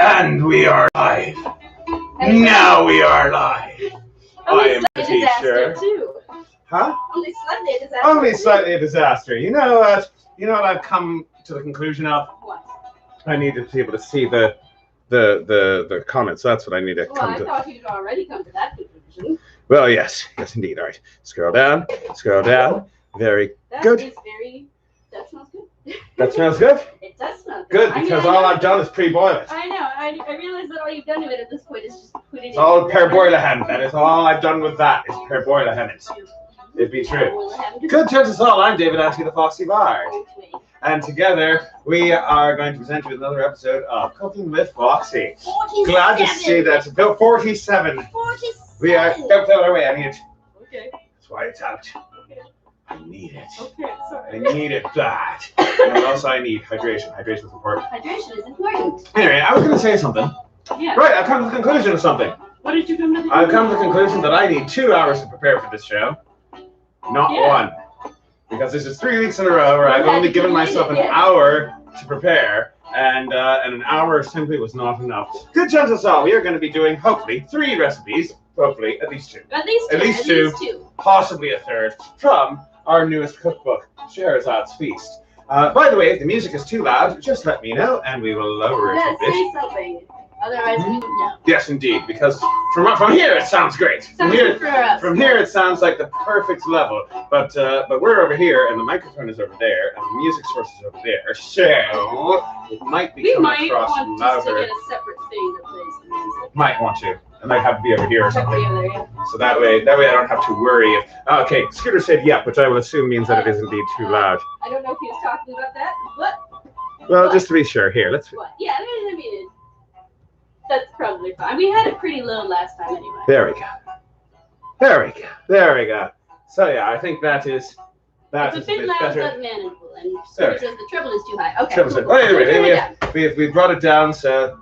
And we are live. Now we are live. I am pretty sure. Too. Huh? Only slightly a disaster. Only slightly a disaster. You know what? You know what I've come to the conclusion of? What? I need to be able to see the comments. That's what I need to come to. I thought you'd already come to that conclusion. Well, yes indeed. All right. Scroll down. Very good. That smells good. That smells good? It does smell good. Good, because all I've done is pre-boil it. I know. I realize that all you've done with it at this point is just put it in. It's all perboilahen. That is all I've done with that is perboilahen it. It'd be true. Good turns us all. I'm David Anthony, the Foxy Bard. And together, we are going to present you with another episode of Cooking with Foxy. 47. Glad to see that. Bill 47. 47. We are. Don't throw it away. I need it. Okay. That's why it's out. Okay. I need it. Okay, sorry. I need it bad. And what else I need? Hydration. Hydration is important. Hydration is important. Anyway, I was going to say something. Yeah. Right, I've come to the conclusion of something. What did you come to the I've come to the conclusion that I need 2 hours to prepare for this show. Not one. Because this is 3 weeks in a row where I've only given myself an hour to prepare, and an hour simply was not enough. Good chances are we are going to be doing, hopefully, 3 recipes. Hopefully, at least 2. At least two. Possibly a third, from our newest cookbook, Scheherazade's Feast. By the way, if the music is too loud, just let me know, and we will lower it a bit. Say something. Otherwise, we wouldn't know. Yes, indeed, because from here it sounds great. From here it sounds like the perfect level. But we're over here, and the microphone is over there, and the music source is over there. So it might be coming across louder. We might want to get a separate thing that plays the music. Might want to. It might have to be over here or something. Over there, yeah. So that way I don't have to worry. Okay, Scooter said yep, which I will assume means that it is indeed too loud. I don't know if he was talking about that, but. Well, just to be sure, here, let's. What? Yeah, I mean. That's probably fine. We had it pretty low last time anyway. There we go. So yeah, I think that is it's a bit loud better. but manageable. And so says the treble is too high. Okay. Well, anyway, we brought it down so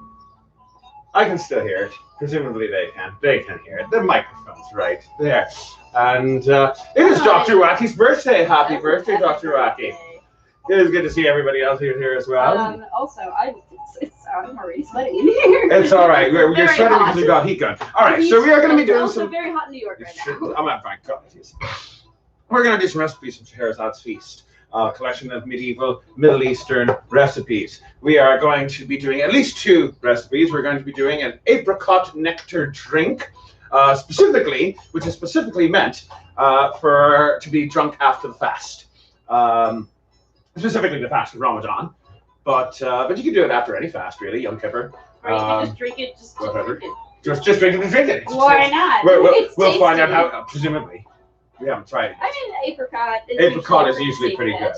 I can still hear it. Presumably they can. They can hear it. The microphone's right there. And it is Dr. Wacky's birthday. Happy birthday, Dr. Wacky. It is good to see everybody else here as well. Also, I'm already sweating in here. It's all right. You're sweating because we got heat gun. All right, so we are going to be doing some. It's very hot in New York right now. I'm not fine. We're going to do some recipes from Scheherazade's Feast, a collection of medieval Middle Eastern recipes. We are going to be doing at least 2 recipes. We're going to be doing an apricot nectar drink, which is specifically meant to be drunk after the fast. Specifically the fast of Ramadan, but you can do it after any fast, really. Yom Kippur. Or you can just drink it, whatever. Drink it. Just drink it and drink it. Why not? We'll find out how. Presumably, we haven't tried it. I mean, apricot. Apricot is usually pretty good.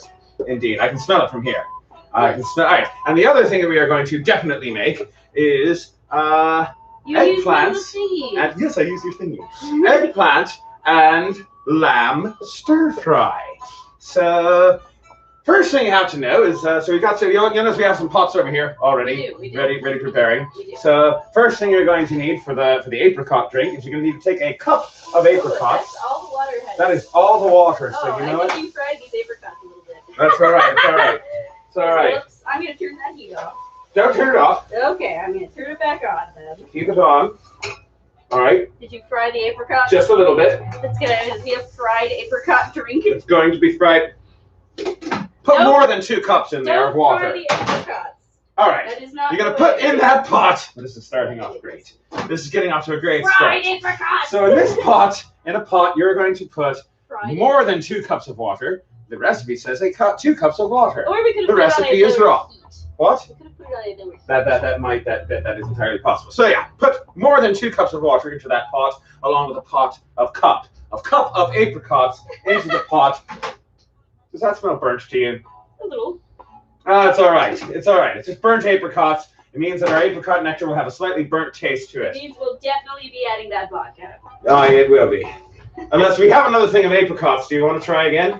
Indeed, I can smell it from here. I can smell. All right, and the other thing that we are going to definitely make is eggplants. And yes, I use your thingy. Eggplant and lamb stir fry. So. First thing you have to know is, you'll notice we have some pots over here already, we do. ready preparing. So first thing you're going to need for the apricot drink is you're going to need to take a cup of apricots. That's all the water has. That is all the water. So you know what? You fried these apricots a little bit. That's all right. It's all right. Oops, I'm going to turn that heat off. Don't turn it off. Okay, I'm going to turn it back on then. Keep it on. All right. Did you fry the apricot? Just a little bit. It's going to be a fried apricot drink. It's going to be fried. Put more than 2 cups in there of water. Don't fry the apricots. All right. That is not you're going to put in that pot. This is starting off great. This is getting off to a great start. Fried apricots. So in this pot, you're going to put more than 2 cups of water. The recipe says 2 cups of water. Or we could have the recipe is wrong. What? We could have put it on That is entirely possible. So yeah, put more than 2 cups of water into that pot, along with a cup of apricots into the pot. Does that smell burnt to you? A little. It's all right. It's just burnt apricots. It means that our apricot nectar will have a slightly burnt taste to it. It means we'll definitely be adding that vodka. Oh, it will be. Unless we have another thing of apricots. Do you want to try again?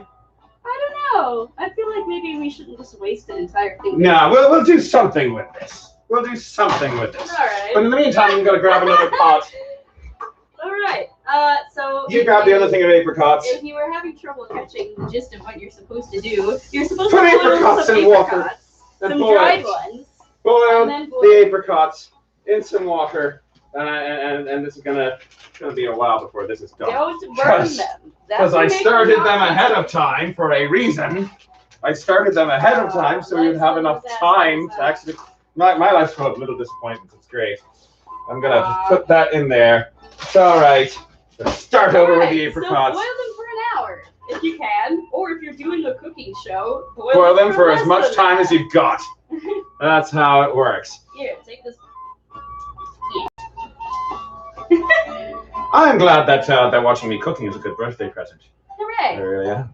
I don't know. I feel like maybe we shouldn't just waste an entire thing. No, we'll do something with this. All right. But in the meantime, I'm going to grab another pot. All right. So you grab the other thing of apricots. If you were having trouble catching the gist of what you're supposed to do, you're supposed put to boil apricots some in water. Some dried ones. Boil the apricots in some water, and this is gonna be a while before this is done. Don't burn them. Because I started them ahead of time for a reason. I started them ahead of time so we would have enough time to actually. My life's full of little disappointments. It's great. I'm gonna put that in there. It's all right. Let's start over with the apricots. So boil them for an hour if you can, or if you're doing a cooking show, boil them for as much time as you've got. That's how it works. Here, take this. I'm glad that watching me cooking is a good birthday present. Hooray! Yeah,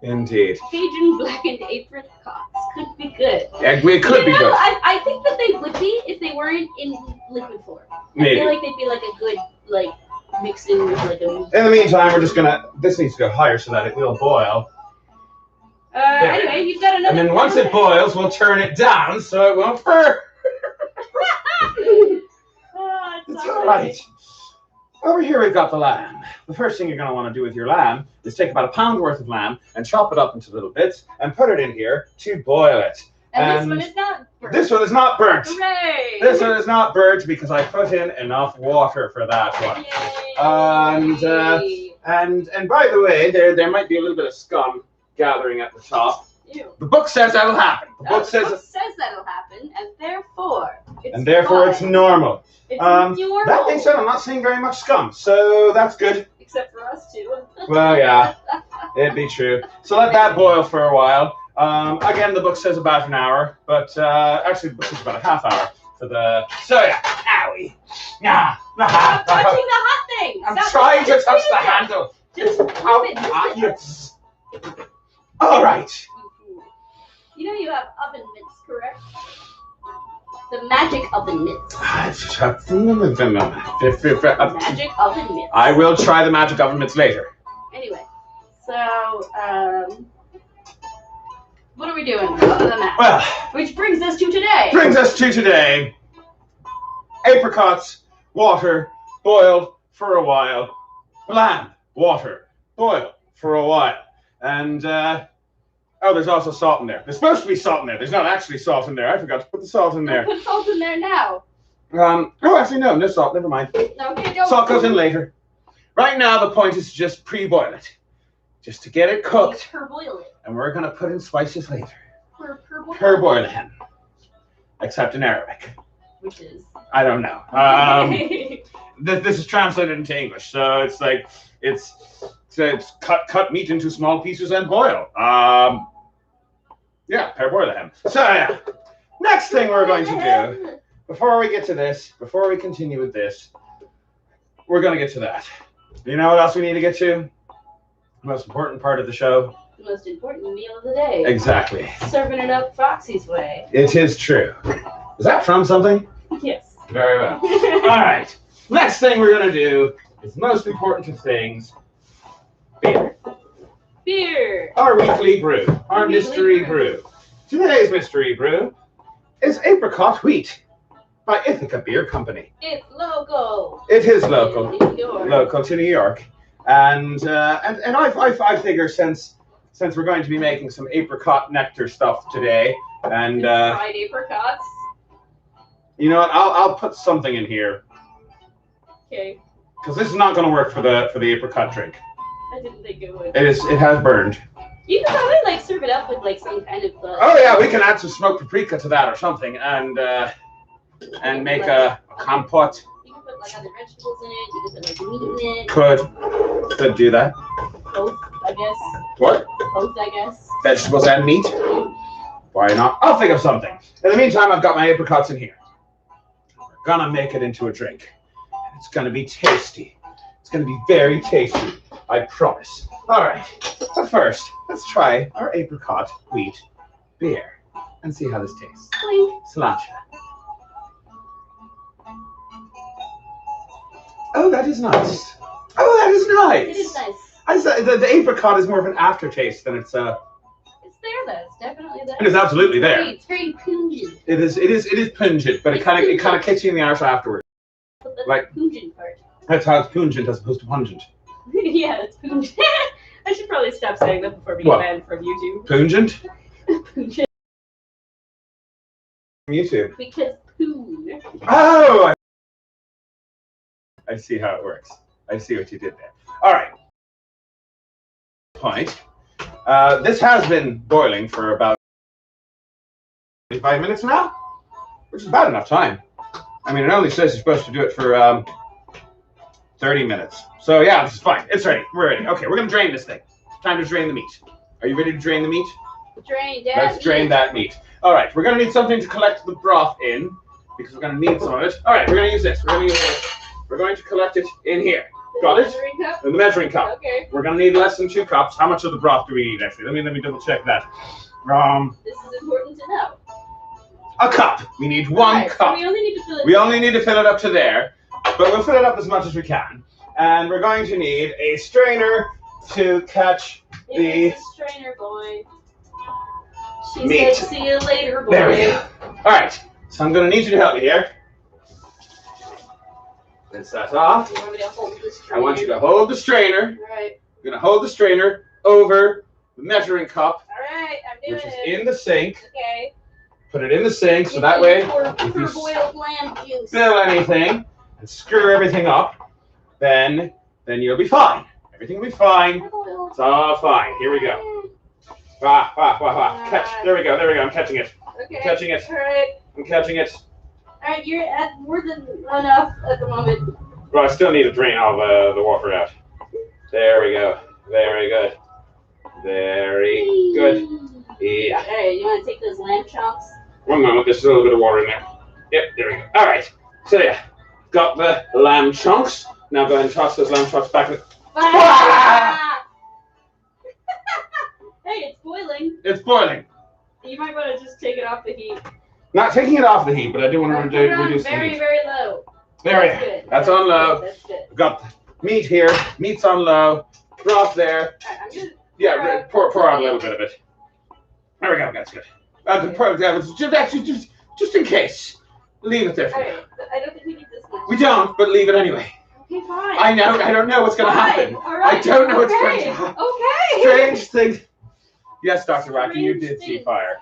indeed. Cajun blackened apricots could be good. Yeah, it could be good. I think that they would be if they weren't in liquid form. Maybe. I feel like they'd be like a good mixing with like a. In the meantime, we're just gonna. This needs to go higher so that it will boil. Anyway, you've got another. And then once it boils, we'll turn it down so it won't burn. It's all right. Over here we've got the lamb. The first thing you're going to want to do with your lamb is take about a pound worth of lamb and chop it up into little bits and put it in here to boil it. And this one is not burnt. This one is not burnt. Hooray! This one is not burnt because I put in enough water for that one. Yay. And by the way, there might be a little bit of scum gathering at the top. Ew. The book says that'll happen. The book says that'll happen, and therefore it's normal. It's normal. That being said, I'm not seeing very much scum, so that's good. Except for us two. Well, yeah, it'd be true. So let that boil for a while. Again, the book says about an hour, but actually the book says about a half hour for the. So yeah, owie. Nah. Stop touching the hot thing. I'm trying to touch the handle. Just move it. Yes. All right. You know you have oven mitts, correct? The magic oven mitts. Magic oven mitts. I will try the magic oven mitts later. Anyway, so what are we doing other than that? Well, which brings us to today. Apricots, water, boiled for a while. Lamb, water, boiled for a while. And there's also salt in there. There's supposed to be salt in there. There's not actually salt in there. I forgot to put the salt in there. Put salt in there now. Actually, no salt. Never mind. Okay, don't. Salt goes in later. Right now, the point is to just pre-boil it. Just to get it cooked. Per-boil it. And we're going to put in spices later. Per-boil it. Except in Arabic. Which is? I don't know. This is translated into English. So it's like, it's cut meat into small pieces and boil. Yeah, per-boil them. So yeah, next thing we're going to do, before we get to this, before we continue with this, we're going to get to that. You know what else we need to get to? The most important part of the show. The most important meal of the day. Exactly. Serving it up Foxy's way. It is true. Is that from something? Yes. Very well. All right. Next thing we're going to do is most important of things. Beer. Our weekly brew. Our mystery brew. Today's mystery brew is Apricot Wheat by Ithica Beer Company. It's local. It is local. Local to New York. And I figure since we're going to be making some apricot nectar stuff today, and fried apricots. You know what? I'll put something in here. Okay. Because this is not going to work for the apricot drink. I didn't think it would. It has burned. You could probably serve it up with some kind of. Oh yeah, we can add some smoked paprika to that or something, and make a compote. You can put other vegetables in it. You can put meat in it. Could do that. Both, I guess. What? Both, I guess. Vegetables and meat. Why not? I'll think of something. In the meantime, I've got my apricots in here. We're gonna make it into a drink. It's gonna be tasty. It's gonna be very tasty. I promise. All right. So first, let's try our apricot wheat beer and see how this tastes. Cilantro. Oh, that is nice. Oh, that is nice. It is nice. The apricot is more of an aftertaste than it's It's there though. It's definitely there. It is absolutely there. It's very pungent. It is pungent, but it kind of kicks you in the arse afterwards. Like pungent part. That's how it's pungent as opposed to pungent. Yeah, it's pungent. I should probably stop saying that before being banned from YouTube. Pungent? Pungent. From YouTube. Because poon. Oh, I see how it works. I see what you did there. All right. Point. This has been boiling for about 25 minutes now, which is about enough time. I mean, it only says you're supposed to do it for 30 minutes. So yeah, this is fine. It's ready. We're ready. Okay, we're gonna drain this thing. Time to drain the meat. Are you ready to drain the meat? Drain that Let's drain that meat. All right, we're gonna need something to collect the broth in because we're gonna need some of it. All right, we're gonna use this. We're going to collect it in here. Got it? Measuring cup? In the measuring cup. Okay. We're gonna need less than 2 cups. How much of the broth do we need actually? Let me double check that. This is important to know. A cup. We need 1 cup. So we only need to fill it. We only need to fill it up to there, but we'll fill it up as much as we can. And we're going to need a strainer to catch the strainer boy. She meat. said, "See you later, boy." There we go. All right. So I'm going to need you to help me here. Rinse that off. You want me to hold the strainer? I want you to hold the strainer. Right. I'm going to hold the strainer over the measuring cup, All right, I'm doing which is it. in the sink. Okay. Put it in the sink so that way if you boiled lamb juice. spill anything and screw everything up, then you'll be fine. Everything will be fine. It's all fine. Here we go. Catch. There we go. I'm catching it. Okay. I'm catching it. All right. I'm catching it. All right, you're at more than enough at the moment. Well, I still need to drain all the water out. There we go. Very good. Very good. Yeah. All right, you want to take those lamb chunks? 1 moment. There's still a little bit of water in there. Yep. There we go. All right. So yeah, got the lamb chunks. Now go ahead and toss those lamb chunks back in. Ah! Hey, it's boiling. It's boiling. You might want to just take it off the heat. Not taking it off the heat, but I do want to reduce the very, heat. very low. There we That's go. good. That's on low. That's good. We've got meat here. Meat's on low. Broth there. All right, I'm good. Yeah, pour out a little bit of it. There we go. That's good. Just in case. Leave it there for All now. right, I don't think we need this much. We don't, but leave it anyway. Okay, fine. I know. I don't know what's going to happen. All right. I don't know what's going to happen. Okay. Strange things. Yes, Dr. Wacky, you did see fire.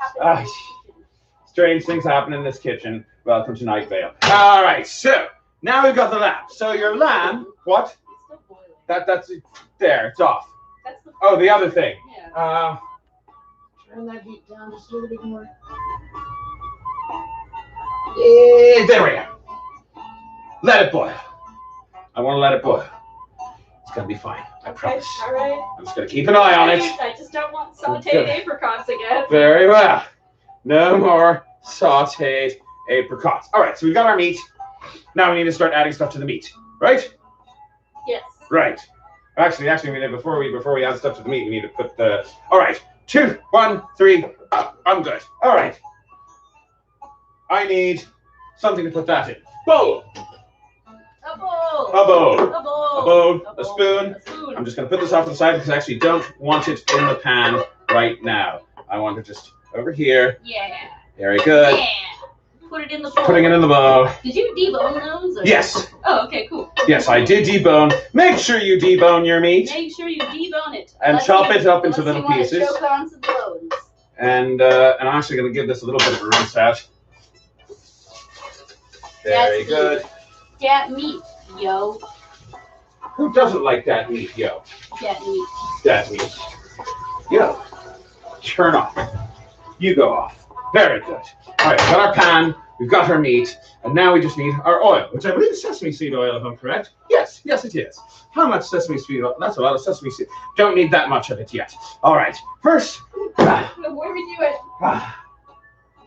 Strange things happen in this kitchen. Welcome to Night Vale. All right, so now we've got the lamb. So your lamb, what? It's still boiling. That's there. It's off. That's the Oh, the other thing. Yeah. Turn that heat down just a little bit more. Yeah, there we go. Let it boil. I want to let it boil. It's gonna be fine. I promise. All right. I'm just gonna keep an eye on it. I just don't want sauteed apricots again. Very well. No more sauteed apricots. All right, so we've got our meat. Now we need to start adding stuff to the meat, right? Yes. Right. Actually, before we add stuff to the meat, we need to put the. All right, 2, 1, 3. I'm good. All right. I need something to put that in. Bowl. A bowl. A bowl. A bowl. A bowl. A A bowl. spoon. A spoon. I'm just going to put this off to the side because I actually don't want it in the pan right now. I want it just over here. Yeah. Very good. Yeah. Put it in the bowl. Putting it in the bowl. Did you debone those? Or? Yes. Oh, okay, cool. Yes, I did debone. Make sure you debone your meat. Make sure you debone it. And chop it up into little unless you pieces. want to choke on some bones. And I'm actually going to give this a little bit of a rinse out. Very good. That meat, yo. Who doesn't like that meat, yo? That meat. That meat. Yo. Turn off. You go off. Very good. All right, we've got our pan, we've got our meat, and now we just need our oil, which I believe is sesame seed oil, if I'm correct. Yes, it is. How much sesame seed oil? That's a lot of sesame seed. Don't need that much of it yet. All right, first, Before we do it.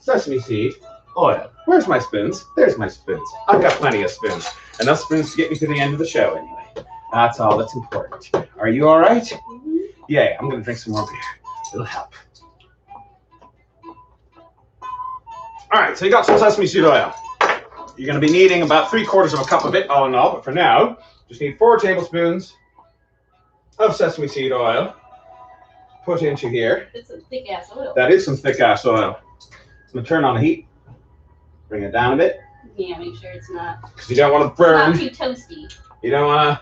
Sesame seed oil. Where's my spoons? There's my spoons. I've got plenty of spoons. Enough spoons to get me to the end of the show anyway. That's all that's important. Are you all right? Mm-hmm. Yeah, I'm going to drink some more beer. It'll help. All right, so you got some sesame seed oil. You're going to be needing about 3/4 of a cup of it, all in all. But for now, just need 4 tablespoons of sesame seed oil put into here. It's some thick ass oil. That is some thick ass oil. I'm going to turn on the heat. Bring it down a bit. Yeah, make sure it's not. Because you don't want to burn. Not too toasty. You don't want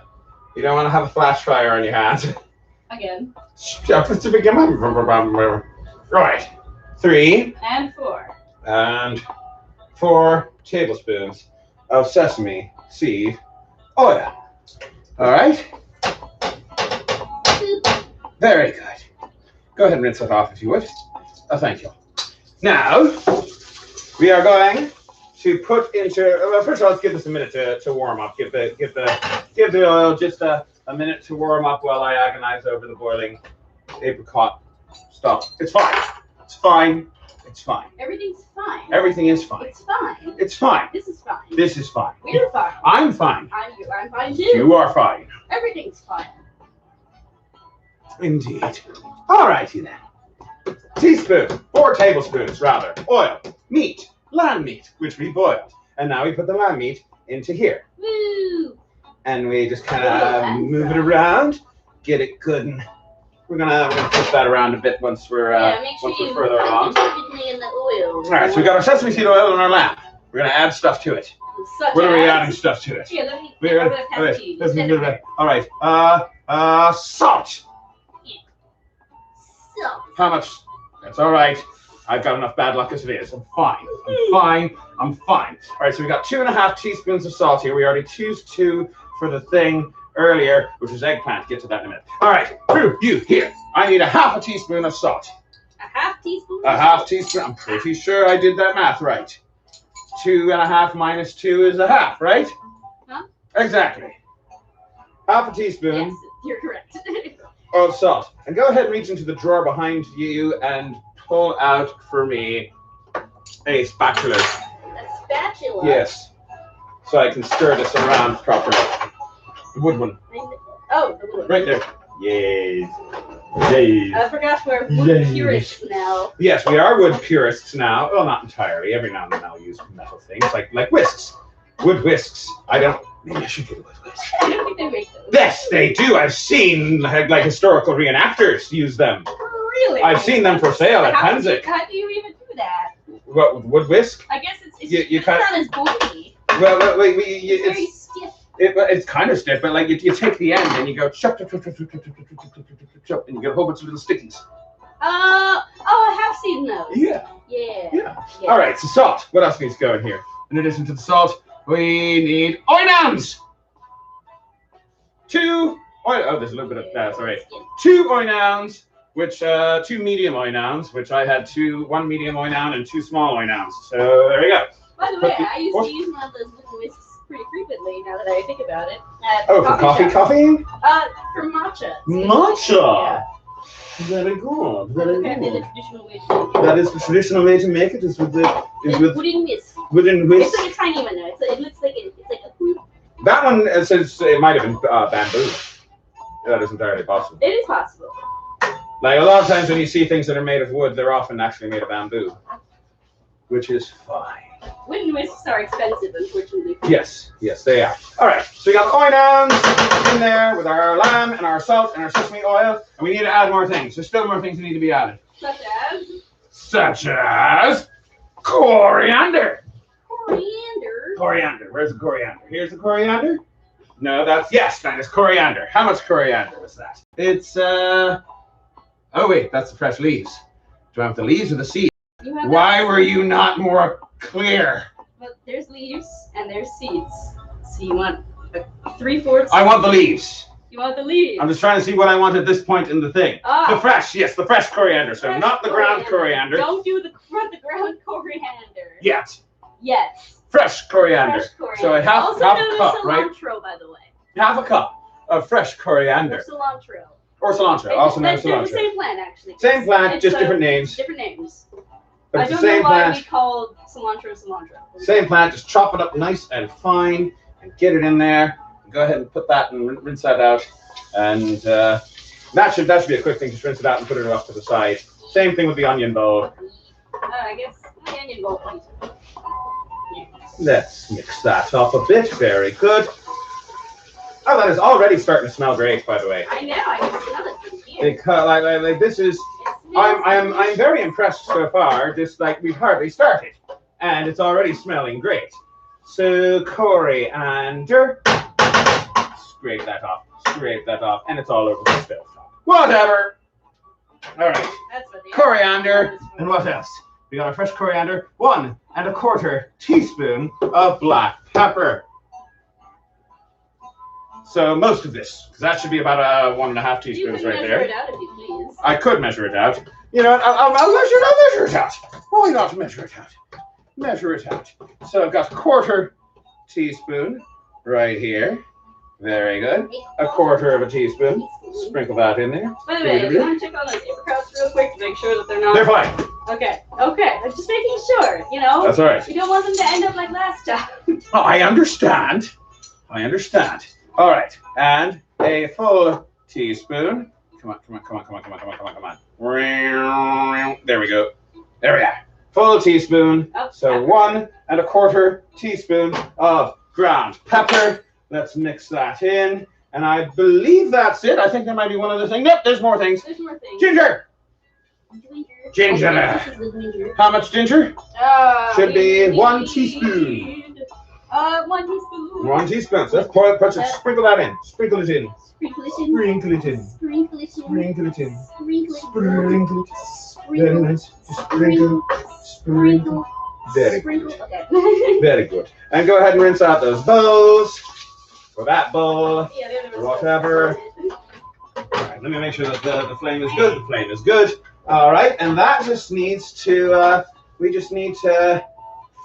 to have a flash fire on your hands. Again. Right. 3 and 4. and 4 tablespoons of sesame seed oil. All right? Very good. Go ahead and rinse it off if you would. Oh, thank you. Now, we are going to put into, well, first of all, let's give this a minute to warm up. Give the oil just a minute to warm up while I agonize over the boiling apricot stuff. It's fine. It's fine. It's fine. Everything's fine. Everything is fine. It's fine. It's fine. This is fine. This is fine. We're fine. I'm fine. I'm fine too. You are fine. Everything's fine. Indeed. All righty then. Teaspoon, 4 tablespoons rather, oil, meat, lamb meat, which we boiled. And now we put the lamb meat into here. Woo! And we just kind of move it around, get it good, and we're gonna put that around a bit once we're further along. In the oil. All right, so we got our sesame seed oil and our lamb. We're gonna add stuff to it. What are we adding stuff to it? Here, let me. All right. Salt. Salt. How much? That's all right. I've got enough bad luck as it is. I'm fine. I'm fine. I'm fine. All right, so we got 2.5 teaspoons of salt here. We already used 2 for the thing earlier, which was eggplant. Get to that in a minute. All right, Brew, you here. I need 1/2 teaspoon of salt. A half teaspoon? A half teaspoon. I'm pretty sure I did that math right. 2.5 minus 2 is 1/2, right? Huh? Exactly. 1/2 teaspoon. Yes, you're correct. Of salt. And go ahead and reach into the drawer behind you and pull out for me a spatula. A spatula? Yes. So I can stir this around properly. The wood one. Oh, the wood one. Right there. Yes. Yes. I forgot we're wood purists now. Yes, we are wood purists now. Well, not entirely. Every now and then I'll use metal things like whisks. Wood whisks. Maybe I should get a wood whisk. I don't think they make those. Yes, they do. I've seen like historical reenactors use them. Really? I've seen them for sale at Penzig. How do you even do that? What, wood whisk? I guess it's you kind not as bulky. Well, wait, It's very stiff. It's kind of stiff, but like you take the end and you go chup, chup, chup, chup, chup, chup, chup, chup, chup, chup, chup, and you get a whole bunch of little stickies. I have seen those. Yeah. All right, so salt. What else needs to go in here? In addition to the salt, we need oinams. 2 oil. Oh, there's a little bit of that. Sorry. 2 oinams, which 2 medium oinams, which I had 1 medium oinam and 2 small oinams. So there we go. By the way, I used to use one of those wooden whisks pretty frequently. Now that I think about it. Oh, for coffee? For matcha. Matcha. Yeah. Very good. Very apparently good. the traditional way to make it. That is the traditional way to make it. Is with wooden whisk. Wooden whisk. It's like a tiny one though. It looks like it's like a hoop. That one says it might have been bamboo. That is entirely possible. It is possible. Like a lot of times when you see things that are made of wood, they're often actually made of bamboo, which is fine. Wooden whisks are expensive, unfortunately. Yes, they are. All right, so we got the oinams in there with our lamb and our salt and our sesame oil, and we need to add more things. There's still more things that need to be added. Such as coriander. Coriander. Where's the coriander? Here's the coriander. No, that is coriander. How much coriander was that? It's oh wait, that's the fresh leaves. Do I have the leaves or the seeds? Why were you not more clear? Well, there's leaves and there's seeds. So you want 3/4? I want the leaves. You want the leaves? I'm just trying to see what I want at this point in the thing. The fresh coriander. So not the ground coriander. Don't do the ground coriander. Yet. Fresh coriander. So a half cup, right? Cilantro, by the way. Half a cup of fresh coriander. Or cilantro. Also known as cilantro. They're the same plant, actually. Same plant, just different names. But I don't know why we called cilantro. Same plant, just chop it up nice and fine and get it in there. Go ahead and put that and rinse that out. And that should be a quick thing. Just rinse it out and put it off to the side. Same thing with the onion bowl. I guess the onion bowl. Let's mix that up a bit. Very good. Oh, that is already starting to smell great, by the way. I know. I can smell it from here. Because like this is. I'm very impressed so far. Just like we've hardly started, and it's already smelling great. So coriander. Scrape that off, and it's all over the stove top. Whatever. All right. Coriander, and what else? We got our fresh coriander. 1 1/4 teaspoon of black pepper. So most of this, because that should be about 1.5 teaspoons right there. You can measure it out if you please. I could measure it out. You know what? I'll measure it out. Why not measure it out? Measure it out. So I've got 1/4 teaspoon right here. Very good. 1/4 teaspoon. Sprinkle that in there. By the way, you want to check on those apricots real quick to make sure that they're not... They're fine. Okay. I'm just making sure, you know? That's all right. You don't want them to end up like last time. Oh, I understand. All right. And a full teaspoon. Come on. There we go. There we are. Full teaspoon. So 1¼ teaspoon of ground pepper. Let's mix that in. And I believe that's it. I think there might be one other thing. Nope, there's more things. Ginger. How much ginger? Should be 1 teaspoon. 1 teaspoon. 1 teaspoon. So let's sprinkle that in. Sprinkle it in. Sprinkle it in. Very nice. Sprinkle. Very good. Very good. And go ahead and rinse out those bowls. For that bowl. Or whatever. All right, let me make sure that the flame is good. The flame is good. All right, and that just needs to, we just need to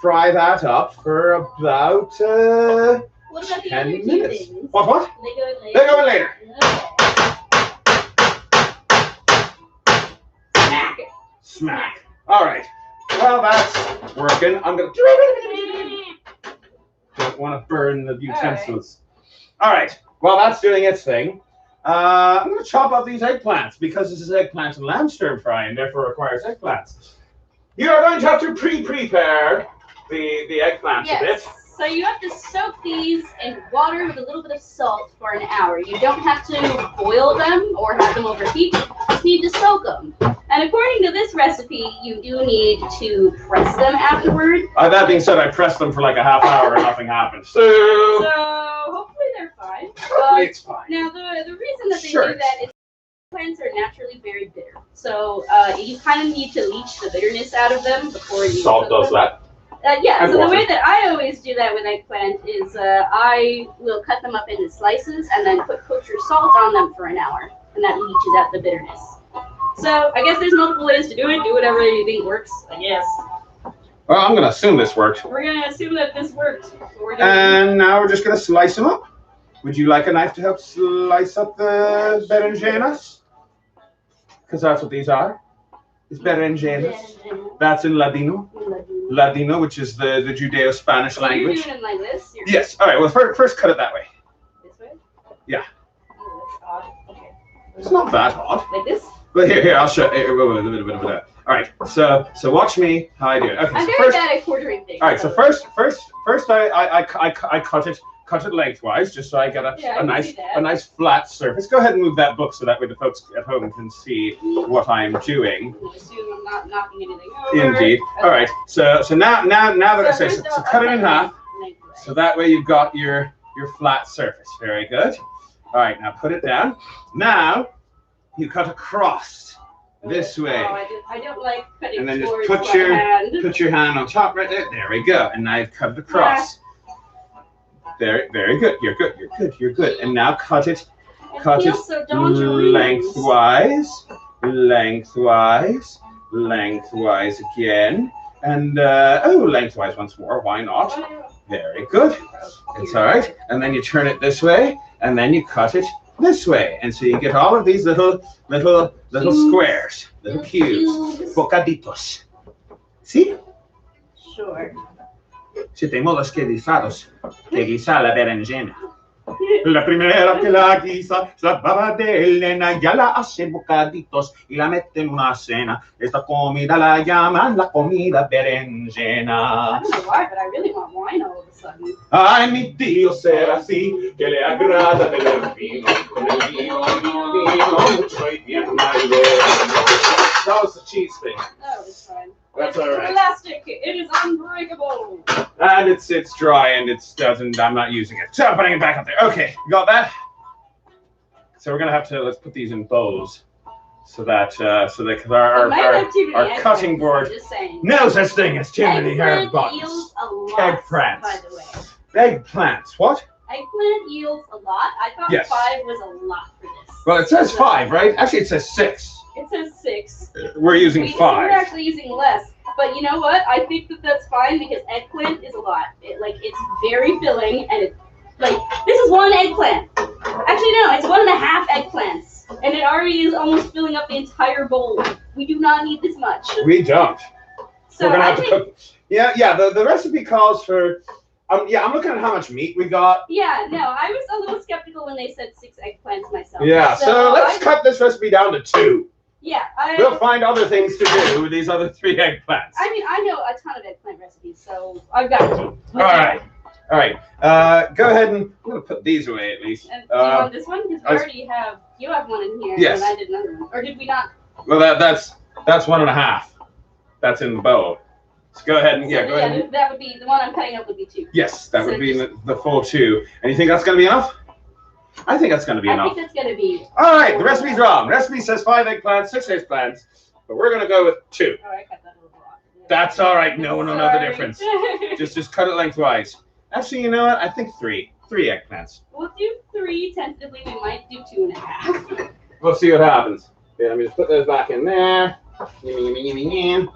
fry that up for about 10 minutes. What? They go in later. Smack. All right. Well, that's working. I'm going to... Don't want to burn the utensils. All right. Well, that's doing its thing. I'm going to chop up these eggplants because this is eggplant and lamb stir fry and therefore requires eggplants. You are going to have to pre-prepare the eggplants a bit. So you have to soak these in water with a little bit of salt for an hour. You don't have to boil them or have them overheat. You just need to soak them. And according to this recipe, you do need to press them afterward. That being said, I pressed them for like a half hour and nothing happened. So hopefully they're fine. Hopefully it's fine. Now the reason that they do that is plants are naturally very bitter. So you kind of need to leach the bitterness out of them before you salt does that. Yeah, so the way that I always do that with eggplant is I will cut them up into slices and then put kosher salt on them for an hour, and that leaches out the bitterness. So I guess there's multiple ways to do it. Do whatever you think works, I guess. Well, I'm going to assume this worked. We're going to assume that this worked. And now we're just going to slice them up. Would you like a knife to help slice up the berenjenas? Because that's what these are. It's berenjenas. That's in Ladino. Ladino, which is the Judeo-Spanish language. You're doing it like this? Yes. All right. Well, first cut it that way. This way? Yeah. Oh, that's odd. Okay. It's not that odd. Like this? But here, I'll show you a little bit of that. All right. So watch me how I do it. Okay. I'm very bad at quartering things. All right. So first, I cut it lengthwise, just so I get a nice flat surface. Go ahead and move that book so that way the folks at home can see what I'm doing. I assume I'm not knocking anything over. Indeed. Okay. All right. So now that I say so cut it in half, so that way you've got your flat surface. Very good. All right. Now put it down. Now you cut across this way. Oh, I don't like cutting. And then just put your hand on top right there. There we go. And now you've cut it across. Very good. You're good. And now cut it lengthwise again, and lengthwise once more. Why not? Very good. It's all right. And then you turn it this way, and then you cut it this way, and so you get all of these little squares, little cubes, bocaditos. See? Sure. Si tengo los que guisa la berenjena. La primera que la guisa, la baba de Elena, ya la hace bocaditos y la mete en una cena. Esta comida la llaman la comida berenjena. I don't know why, but I really want wine all of a sudden. Ay, mi tío será así, que le agrada beber vino. Con el vino, mucho y bien mayor. That was the cheese thing. That was fine. That's it's all right. Elastic. It is unbreakable. And it's dry and I'm not using it. So I'm putting it back up there. Okay, you got that? So we're gonna have to let's put these in bowls so that our cutting board. No such thing as too many herb buttons. Eggplants, Eggplants. by the way. Eggplants. What? Eggplant yields a lot. I thought Yes. 5 was a lot for this. Well, it says 5, right? Actually, it says 6. It says 6. We're using 5. We're actually using less. But you know what? I think that that's fine because eggplant is a lot. It's very filling, and this is 1 eggplant. Actually, no, it's 1.5 eggplants, and it already is almost filling up the entire bowl. We do not need this much. We don't. So we're gonna have to cook. Yeah. The recipe calls for. I'm looking at how much meat we got. Yeah, no, I was a little skeptical when they said 6 eggplants myself. Yeah, so let's cut this recipe down to 2. Yeah, we'll find other things to do with these other 3 eggplants. I mean, I know a ton of eggplant recipes, so I've got to. All right. Go ahead and I'm gonna put these away at least. And do you want this one? Because you have one in here, yes. And I did another one. Or did we not? Well, that's 1.5. That's in the bowl. So go ahead and go ahead. That would be the one I'm cutting up would be 2. Yes, that would be the full 2. And you think that's gonna be enough? I think that's gonna be enough. I think that's gonna be. All right, the recipe's wrong. Recipe says 5 eggplants, 6 eggplants, but we're gonna go with 2. Oh, I cut that a little off. That's all right. No one will know the difference. just cut it lengthwise. Actually, you know what? I think 3 eggplants. We'll do 3 tentatively. We might do 2.5. We'll see what happens. Okay, let me just put those back in there. It's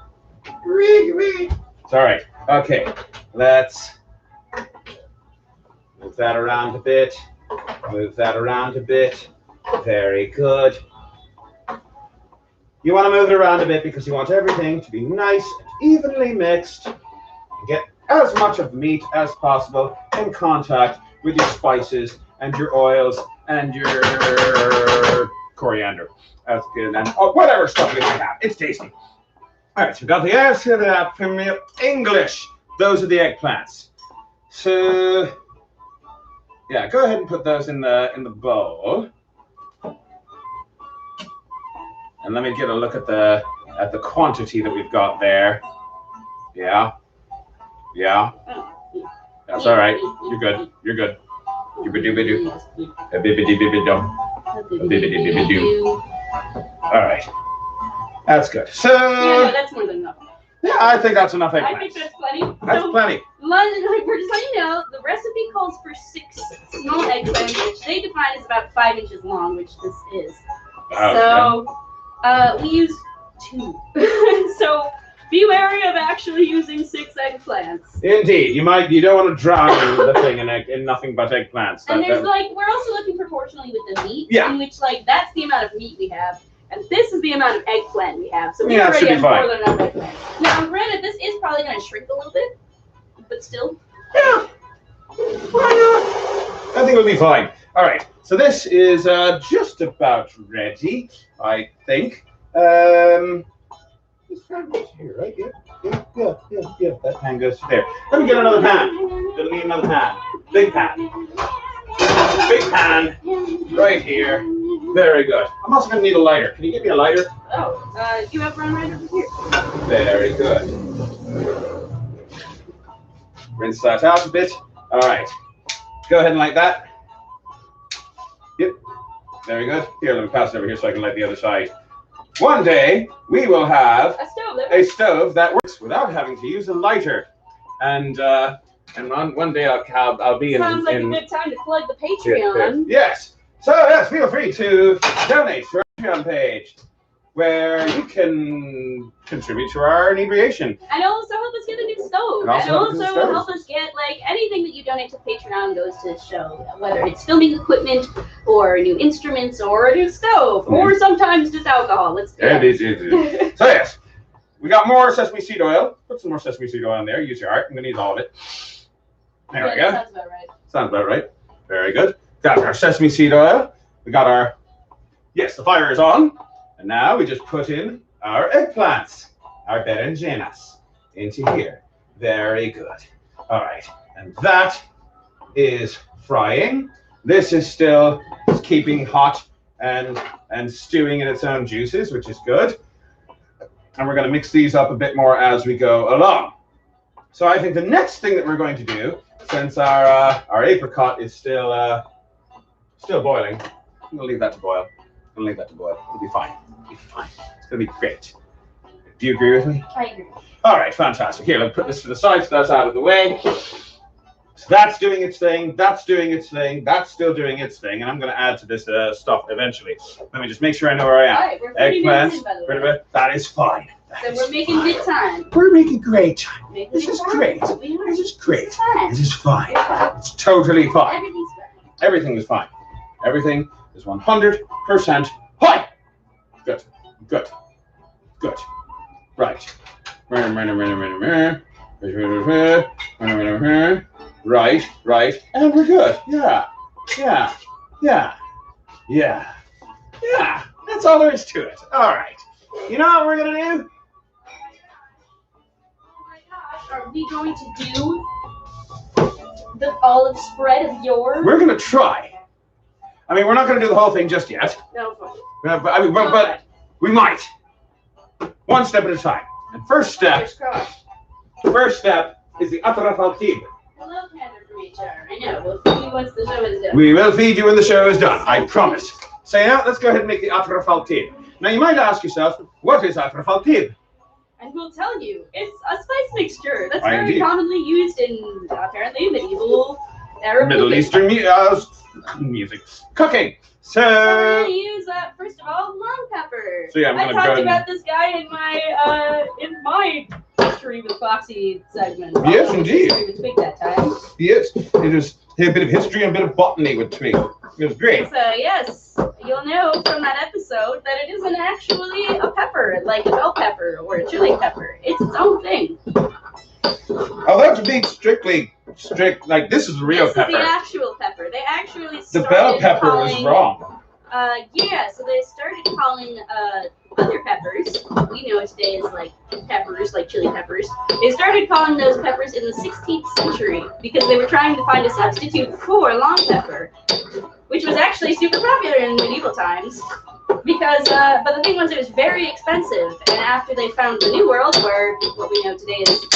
all right. Okay, let's move that around a bit. Move that around a bit. Very good. You want to move it around a bit because you want everything to be nice and evenly mixed and get as much of the meat as possible in contact with your spices and your oils and your coriander. That's good. And whatever stuff we might have. It's tasty. All right, so we've got the eggs to the English. Those are the eggplants. So, yeah, go ahead and put those in the bowl. And let me get a look at the quantity that we've got there. Yeah. That's all right. You're good. Doobity-doo. All right. That's good. So. Yeah, no, that's more than enough. Yeah, I think that's enough eggplants. I think that's plenty. That's plenty. We're just letting you know, the recipe calls for 6 small eggplants, which they define as about 5 inches long, which this is. Oh, so, we use 2. So, be wary of actually using 6 eggplants. Indeed, you don't want to drown the thing in nothing but eggplants. And we're also looking proportionally with the meat, yeah. in which that's the amount of meat we have. And this is the amount of eggplant we have. So we yeah, already have fine. more than enough eggplant. Now, granted, this is probably going to shrink a little bit, but still. Yeah. Why not? I think it'll be fine. All right. So this is just about ready, I think. This pan goes here, right? Yeah. That pan goes to there. Let me get another pan. Gonna need another pan. Big pan. Big pan. Right here. Very good. I'm also going to need a lighter. Can you give me a lighter? Oh, you have one right over here. Very good. Rinse that out a bit. All right. Go ahead and light that. Yep. Very good. Here, let me pass it over here so I can light the other side. One day, we will have a stove that works without having to use a lighter. And one day I'll be in... Sounds like a good time to plug the Patreon. Yes. So, yes, feel free to donate to our Patreon page, where you can contribute to our inebriation. And also help us get a new stove. And also help us get, anything that you donate to Patreon goes to the show, whether it's filming equipment, or new instruments, or a new stove, or sometimes just alcohol. Let's do it. So, yes, we got more sesame seed oil. Put some more sesame seed oil in there. Use your heart. I'm going to use all of it. There we go. Sounds about right. Sounds about right. Very good. Got our sesame seed oil. We got our, yes, the fire is on. And now we just put in our eggplants, our berenjenas, into here. Very good. All right. And that is frying. This is still keeping hot and stewing in its own juices, which is good. And we're going to mix these up a bit more as we go along. So I think the next thing that we're going to do, since our apricot is still boiling, I'm going to leave that to boil. It'll be fine. It's going to be great. Do you agree with me? I agree. All right, fantastic. Here, let's put this to the side so that's out of the way. So that's doing its thing. That's doing its thing. That's still doing its thing. And I'm going to add to this stuff eventually. Let me just make sure I know where I am. All right, we're 30 minutes in, by the way. That is fine. So we're making good time. We're making great time. This is great. This is great. This is fine. It's totally fine. Everything's fine. Everything is fine. Everything is 100% fine. Good. Good. Good. Right. Right, right. And we're good. Yeah. Yeah. Yeah. Yeah. Yeah. That's all there is to it. All right. You know what we're going to do? Are we going to do the olive spread of yours? We're going to try. I mean, we're not going to do the whole thing just yet. No. But we might. One step at a time. And first step is the Apricot. Hello, Panda from HR. I know. We'll feed you once the show is done. We will feed you when the show is done. I promise. So now, let's go ahead and make the Apricot. Now, you might ask yourself, what is Apricot? And we'll tell you. It's a spice mixture that's very commonly used in, apparently, medieval Arab Middle Eastern music. Cooking. So we're going to use, first of all, long pepper. So yeah, I talked about this guy in my history with Foxy segment. Yes, indeed. History with Twig that time. Yes, it is a bit of history and a bit of botany with Twig. It was great. So yes, you'll know from that episode that it isn't actually a pepper, like a bell pepper or a chili pepper. It's its own thing. Although to be strict, like this is a real pepper. This is the actual pepper. They actually the bell pepper was wrong. Yeah, so they started calling other peppers, we know today as like peppers, like chili peppers. They started calling those peppers in the 16th century because they were trying to find a substitute for long pepper, which was actually super popular in medieval times. Because, but the thing was, it was very expensive, and after they found the New World, where what we know today is,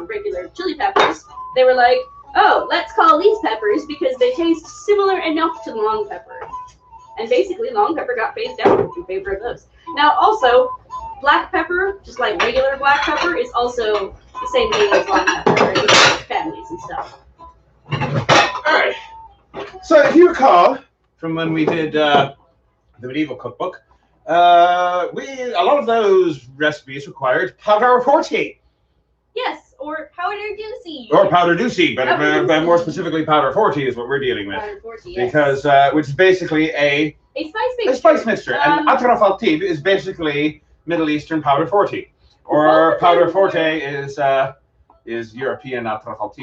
regular chili peppers, they were like, oh, let's call these peppers because they taste similar enough to long pepper. And basically, long pepper got phased out in favor of those. Now, also, black pepper, just like regular black pepper, is also the same name as long pepper in families and stuff. All right. So, if you recall from when we did the medieval cookbook, a lot of those recipes required powder forty. Yes, or powder doocy. Or powder doocy, but more specifically, powder forty is what we're dealing with. Powder 40, yes. Because which is basically a spice mixture. A spice mixture, and Apricot is basically Middle Eastern powder forty, or powder forte is European Apricot,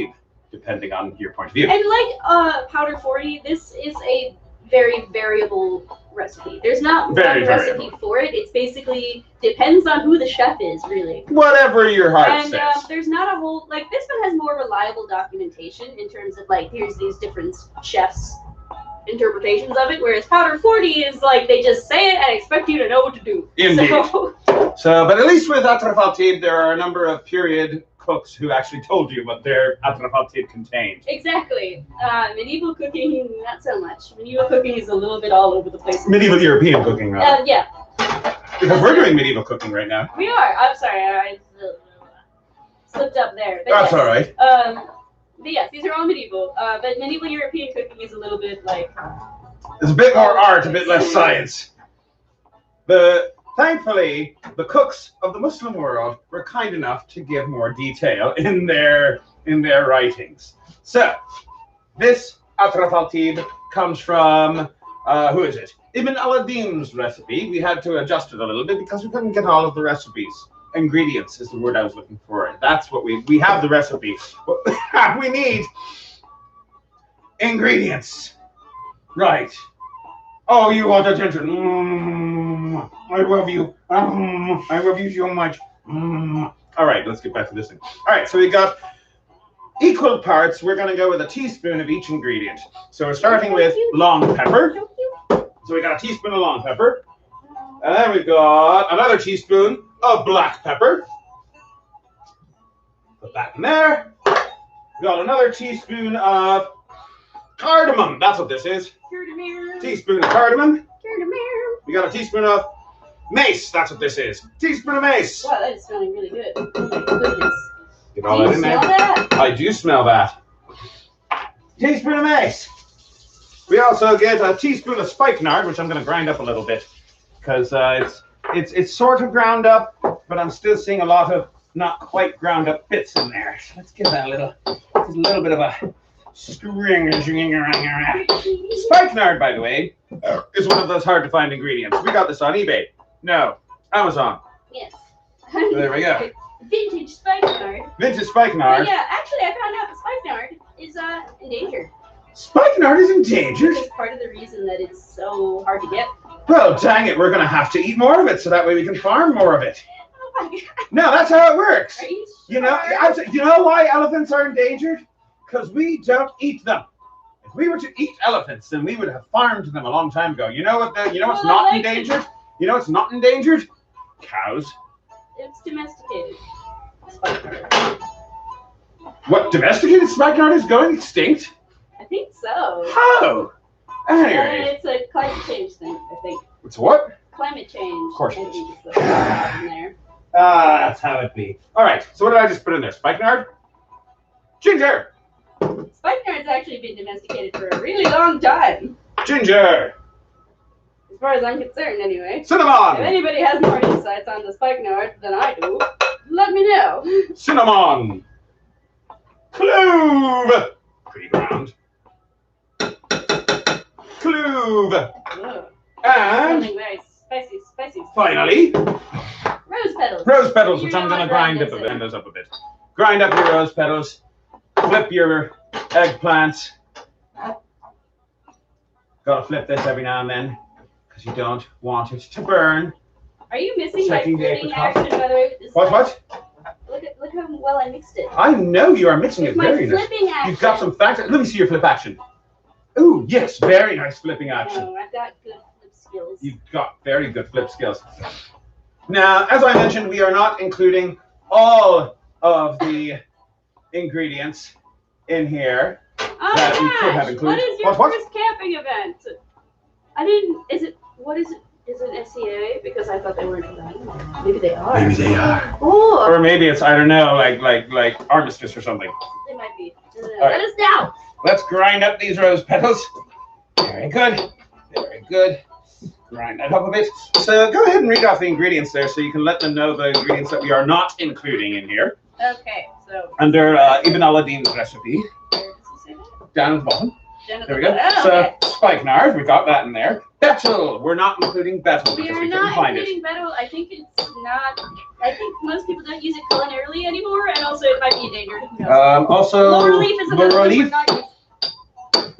depending on your point of view. And like powder 40, this is a very variable recipe. There's not one recipe for it. It's basically depends on who the chef is, really. Whatever your heart says. And there's not a whole, like, this one has more reliable documentation in terms of, like, here's these different chefs' interpretations of it, whereas powder 40 is like they just say it and expect you to know what to do. Indeed. So but at least with Apricot, there are a number of period cooks who actually told you what their Apricot contained. Exactly. Medieval cooking, not so much. Medieval cooking is a little bit all over the place. Medieval European cooking, rather. Yeah. Because we're doing medieval cooking right now. We are. I'm sorry, I slipped up there. But that's yes. All right. But yes, these are all medieval. But medieval European cooking is a little bit like... It's a bit more art, a bit less science. Thankfully, the cooks of the Muslim world were kind enough to give more detail in their writings. So, this Apricot comes from, who is it? Ibn al-Adin's recipe. We had to adjust it a little bit because we couldn't get all of the recipes. Ingredients is the word I was looking for. That's what we have the recipe. We need ingredients. Right. Oh, you want attention. I love you. I love you so much. All right, let's get back to this thing. All right, so we got equal parts. We're going to go with a teaspoon of each ingredient. So we're starting with long pepper. So we got a teaspoon of long pepper. And then we've got another teaspoon of black pepper. Put that in there. We got another teaspoon of cardamom. That's what this is. Teaspoon of cardamom. We got a teaspoon of mace. That's what this is. Teaspoon of mace. Wow, that is smelling really good. Oh my goodness. Get all that in there. Do you smell that? I do smell that. teaspoon of mace. We also get a teaspoon of spikenard, which I'm going to grind up a little bit because it's sort of ground up, but I'm still seeing a lot of not quite ground up bits in there. So let's give that a little bit of a string. Spikenard, by the way, is one of those hard to find ingredients. We got this on eBay. No, Amazon. Yes. There we go. Vintage spikenard. Vintage spikenard. Yeah, actually, I found out that spikenard is endangered. Spikenard is endangered? It's part of the reason that it's so hard to get. Well, dang it, we're going to have to eat more of it so that way we can farm more of it. Oh my god. No, that's how it works. Are you sure? You know why elephants are endangered? Because we don't eat them. If we were to eat elephants, then we would have farmed them a long time ago. You know what's not endangered? You know what's not endangered? Cows. It's domesticated. Spikenard. What, domesticated spikenard is going extinct? I think so. How? Anyway. It's a climate change thing, I think. It's what? Climate change. Of course it is. In there. That's how it be. All right, so what did I just put in there? Spikenard? Ginger! Spikenard's actually been domesticated for a really long time. Ginger! As far as I'm concerned, anyway. Cinnamon! If anybody has more insights on the spikenard than I do, let me know. Cinnamon! Clove! Pretty ground. Clove! Ugh. And Something very spicy. finally, Rose petals. rose petals, which I'm going to grind those up a bit. Grind up your rose petals. Flip your eggplants. Gotta flip this every now and then because you don't want it to burn. Are you missing Checking my the flipping apricot. action, by the way? With this What? Look how well I mixed it. I know you are mixing it My very nice. flipping action. You've got some facts. Let me see your flip action. Ooh, yes, very nice flipping action. Oh, I've got good flip skills. You've got very good flip skills. Now, as I mentioned, we are not including all of the ingredients in here that we could have included. What is your first camping event? What is it? Is it SCA? Because I thought they weren't around. Maybe they are. Maybe they are. Oh. Or maybe it's, I don't know, like armistice or something. They might be. Right. Let us know. Let's grind up these rose petals. Very good. Very good. Grind that up a bit. So go ahead and read off the ingredients there so you can let them know the ingredients that we are not including in here. Okay, so. Under Ibn al-Adin's recipe. Where does it say that? Down at the bottom. There we go. Oh, So okay. spikenard, we got that in there. Betel, we're not including betel We because are we couldn't not find it. including betel. I think it's not. I think most people don't use it culinarily anymore, and also it might be endangered. Who knows? Also, laurel leaf is another laurel one leaf. we're not using.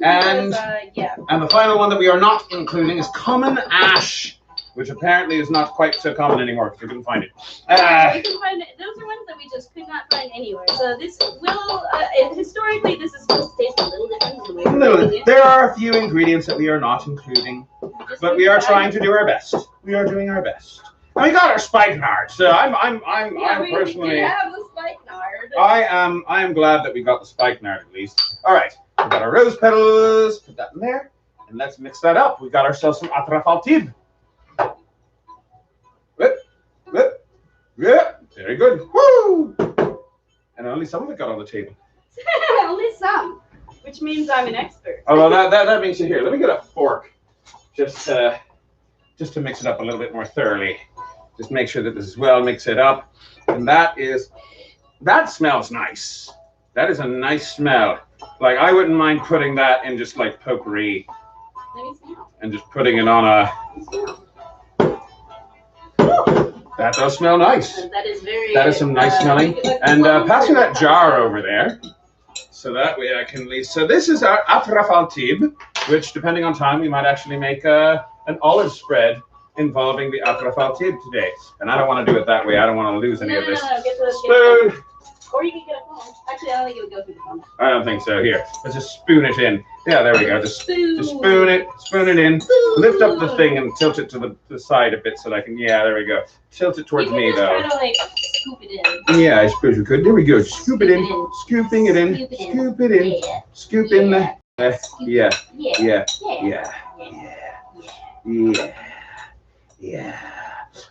And Because, yeah. And the final one that we are not including is common ash, which apparently is not quite so common anymore because we couldn't find it. We can find it. Those are ones that we just could not find anywhere. So this will, historically, this is supposed to taste a little different than the way we're making it. There are a few ingredients that we are not including, but we are trying to do our best. We are doing our best. And we got our spikenard, so I'm personally. We have the spikenard. I am glad that we got the spikenard at least. All right, we got our rose petals. Put that in there, and let's mix that up. We got ourselves some atrafaltib. Whip. Yeah, very good. Woo! And only some of it got on the table. Only some, which means I'm an expert. Oh, well, that means here. Let me get a fork, just to mix it up a little bit more thoroughly. Just make sure that this is well mix it up, and that smells nice. That is a nice smell. Like I wouldn't mind putting that in just like potpourri, Let me smell. and just putting it on a. That does smell nice. That is very. That is some nice smelling. And pass me that jar over there, so that way I can leave. So this is our atrafaltib, which, depending on time, we might actually make an olive spread involving the atrafaltib today. And I don't want to do it that way. I don't want to lose any of this. No, get the Spoon. Or you can get a phone. Actually, I don't think it would go through the phone. I don't think so. Here, let's just spoon it in. Yeah, there we go. Just spoon it in. Lift up the thing and tilt it to the side a bit so that I can. Yeah, there we go. Tilt it towards me though. You can just try to like scoop it in. Yeah, I suppose we could. There we go. Scoop it in. Scooping it in. Scoop it in. Scoop in the. Yeah.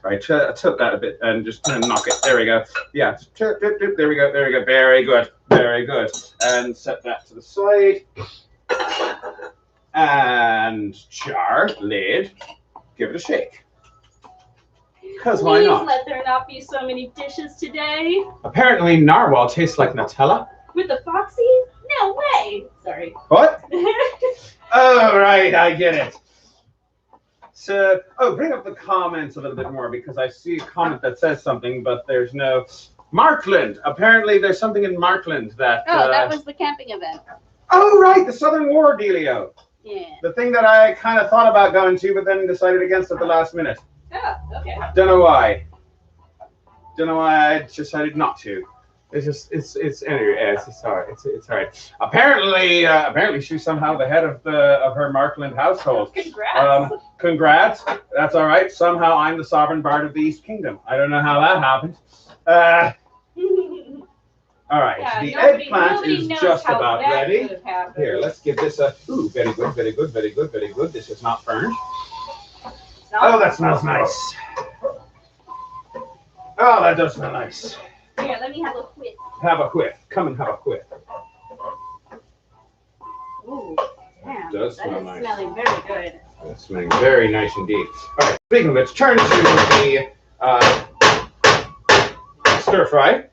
Right, tilt that a bit and just kind of knock it. There we go. Yeah, there we go. There we go. Very good. Very good. And set that to the side. And jar, lid. Give it a shake. Because why not? Please let there not be so many dishes today. Apparently, narwhal tastes like Nutella. With the Foxy? No way. Sorry. What? Oh, right, I get it. So, bring up the comments a little bit more because I see a comment that says something, but there's no... Markland. Apparently, there's something in Markland that... Oh, that was the camping event. Oh, right, the Southern War dealio. Yeah. The thing that I kind of thought about going to, but then decided against at the last minute. Oh, okay. Don't know why. Don't know why I decided not to. It's just, it's anyway, it's all right. It's all right. Apparently she's somehow the head of her Markland household. Congrats. Congrats. That's all right. Somehow I'm the sovereign bard of the East Kingdom. I don't know how that happened. All right. Yeah, the eggplant is just about ready. Here, let's give this a. Ooh, very good, very good, very good, very good. This is not burned. Oh, that smells nice. Oh, that does smell nice. Here, let me have a whiff. Have a whiff. Come and have a whiff. Ooh, damn. It does smell nice. Smelling very good. It's smelling very nice indeed. All right, speaking of which, turn to the stir fry.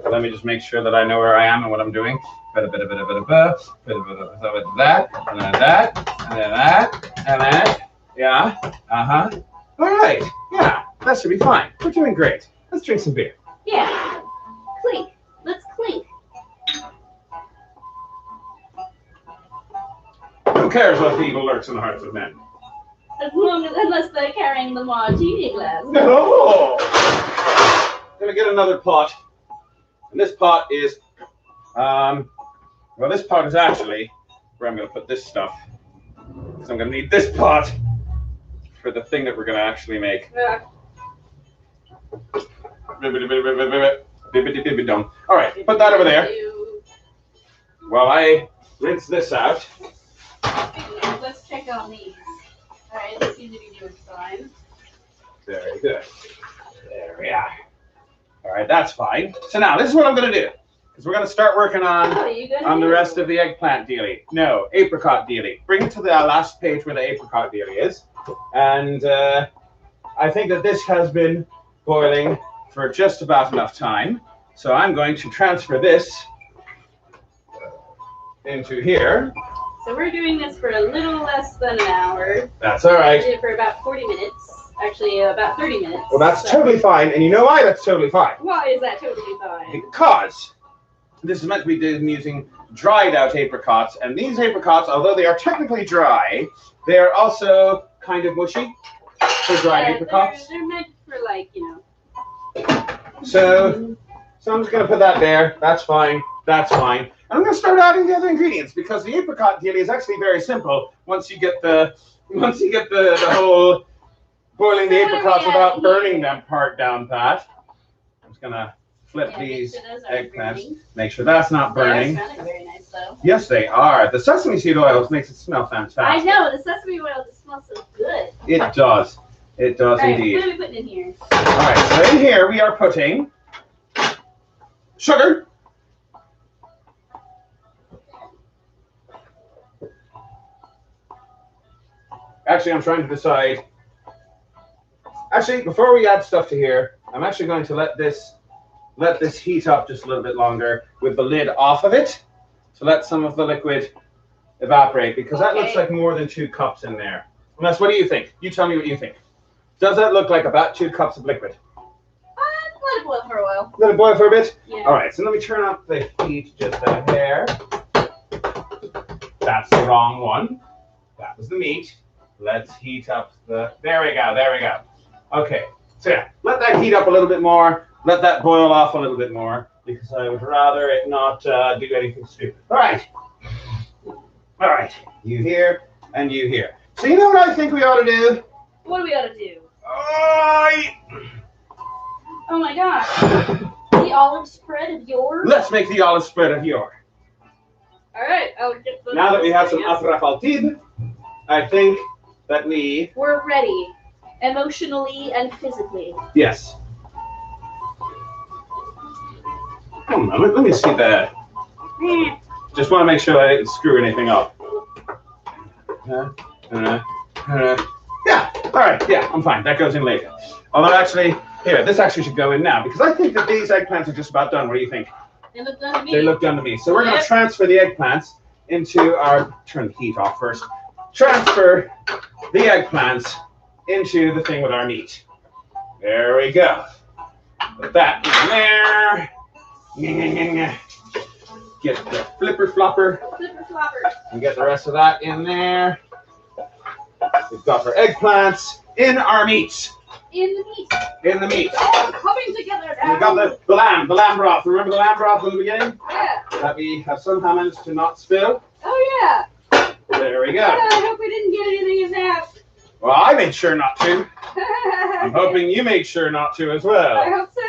Let me just make sure that I know where I am and what I'm doing. Bit of that, and then that, and then that, and that. Yeah. All right. Yeah, that should be fine. We're doing great. Let's drink some beer. Yeah. Clink. Let's clink. Who cares what evil lurks in the hearts of men? Unless they're carrying the martini glass. No. Gonna get another pot. And this pot is, well, this pot is actually where I'm going to put this stuff. So I'm going to need this pot for the thing that we're going to actually make. Yeah. All right, put that over there. While I rinse this out. Let's check on these. All right, this seems to be doing fine. Very good. There we are. All right, that's fine. So now this is what I'm going to do. Because we're going to start working on the rest of the eggplant dealie. No, apricot dealie. Bring it to the last page where the apricot dealie is. And I think that this has been boiling for just about enough time. So I'm going to transfer this into here. So we're doing this for a little less than an hour. That's all right. We did it for about 40 minutes. Actually, about 30 minutes. Well, that's totally fine. And you know why that's totally fine? Why is that totally fine? Because this is meant to be done using dried out apricots. And these apricots, although they are technically dry, they are also kind of mushy for dried apricots. They're meant for, like, you know. So I'm just going to put that there. That's fine. That's fine. And I'm going to start adding the other ingredients because the apricot dealie is actually very simple once you get the whole boiling the apricots without burning them part down pat. I'm just going to flip these eggplants. Make sure that's not burning. They're smelling very nice, though. Yes, they are. The sesame seed oil makes it smell fantastic. I know. The sesame oil just smells so good. It does. It does indeed. What are we putting in here? All right. So in here we are putting sugar. Actually, I'm trying to decide. Actually, before we add stuff to here, I'm actually going to let this heat up just a little bit longer with the lid off of it to let some of the liquid evaporate because that looks like more than 2 cups in there. Unless, what do you think? You tell me what you think. Does that look like about 2 cups of liquid? Let it boil for a while. Let it boil for a bit? Yeah. All right, so let me turn up the heat just a hair. That's the wrong one. That was the meat. Let's heat up the, there we go, there we go. Okay, so yeah, let that heat up a little bit more. Let that boil off a little bit more because I would rather it not do anything stupid. All right, you here and you here. So you know what I think we ought to do? What do we ought to do? Oh my gosh, the olive spread of yours? Let's make the olive spread of yours. All right, I'll get the. Now that we have some Apricot, I think that we're ready. Emotionally and physically. Yes. Hold on a moment. Let me see that. Just want to make sure that I didn't screw anything up. Yeah. All right. Yeah, I'm fine. That goes in later. Although actually, here, this actually should go in now because I think that these eggplants are just about done. What do you think? They look done to me. They look done to me. So we're going to transfer the eggplants into our. Turn the heat off first. Transfer the eggplants into the thing with our meat. There we go. Put that in there. Get the flipper flopper. And get the rest of that in there. We've got our eggplants in our meat. In the meat. In the meat. It's all coming together now. We've got the lamb broth. Remember the lamb broth in the beginning? Yeah. That we have somehow managed to not spill. Oh, yeah. There we go. I hope we didn't get anything in that. Well, I made sure not to. I'm hoping you made sure not to as well. I hope so,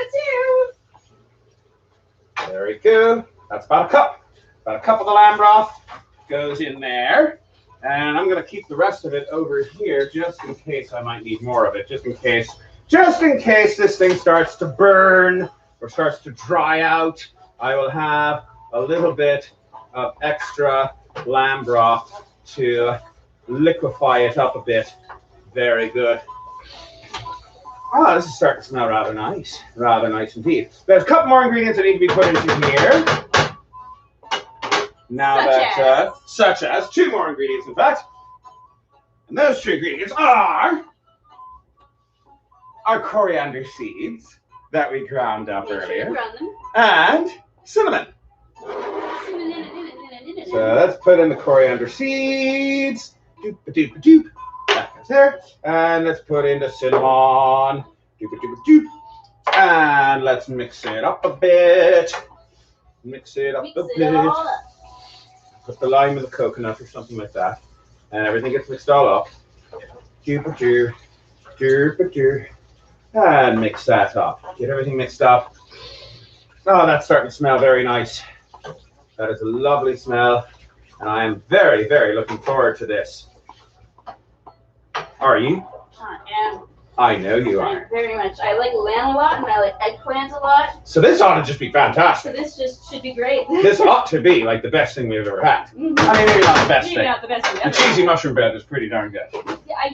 too. There we go. That's about a cup. About a cup of the lamb broth goes in there. And I'm going to keep the rest of it over here just in case I might need more of it. Just in case this thing starts to burn or starts to dry out, I will have a little bit of extra lamb broth to liquefy it up a bit. Very good. Oh, this is starting to smell rather nice. Rather nice indeed. There's a couple more ingredients that need to be put into here. Now such as 2 more ingredients, in fact. And those 2 ingredients are our coriander seeds that we ground up earlier, and cinnamon. So let's put in the coriander seeds. Doop-a-doop-a-doop. That goes there. And let's put in the cinnamon. Doop-a-doop-a-doop. And let's mix it up a bit. Mix it up a bit. Put the lime with the coconut or something like that. And everything gets mixed all up. Doop-a-doo. Doop-a-doo. And mix that up. Get everything mixed up. Oh, that's starting to smell very nice. That is a lovely smell. And I am very, very looking forward to this. Are you? I am. I know you are. Very much. I like lamb a lot and I like eggplants a lot. So this ought to just be fantastic. So this just should be great. This ought to be like the best thing we've ever had. Mm-hmm. I mean, maybe not the best maybe thing. Not the best thing The cheesy mushroom bread is pretty darn good.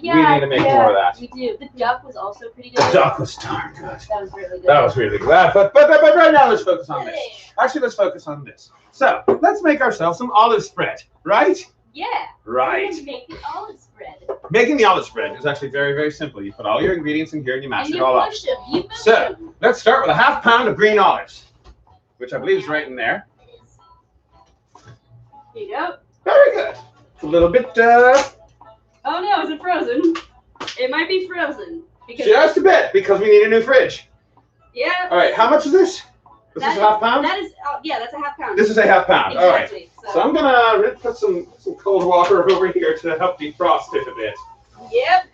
Yeah, we need to make more of that. We do. The duck was also pretty good. The duck was darn good. That was really good. That was really good. But right now, let's focus on this. Actually, let's focus on this. So let's make ourselves some olive spread, right? Yeah. Right. We're gonna make the olive spread. Making the olive spread is actually very, very simple. You put all your ingredients in here and you mash it all up. So let's start with a ½ pound of green olives, which I believe is right in there. Here you go. Very good. A little bit. Oh no, is it frozen? It might be frozen. Just a bit, because we need a new fridge. Yeah. All right. How much is this? This is a ½ pound? That is, yeah, that's a ½ pound. This is a ½ pound. Exactly. All right. So I'm going to put some cold water over here to help defrost it a bit. Yep.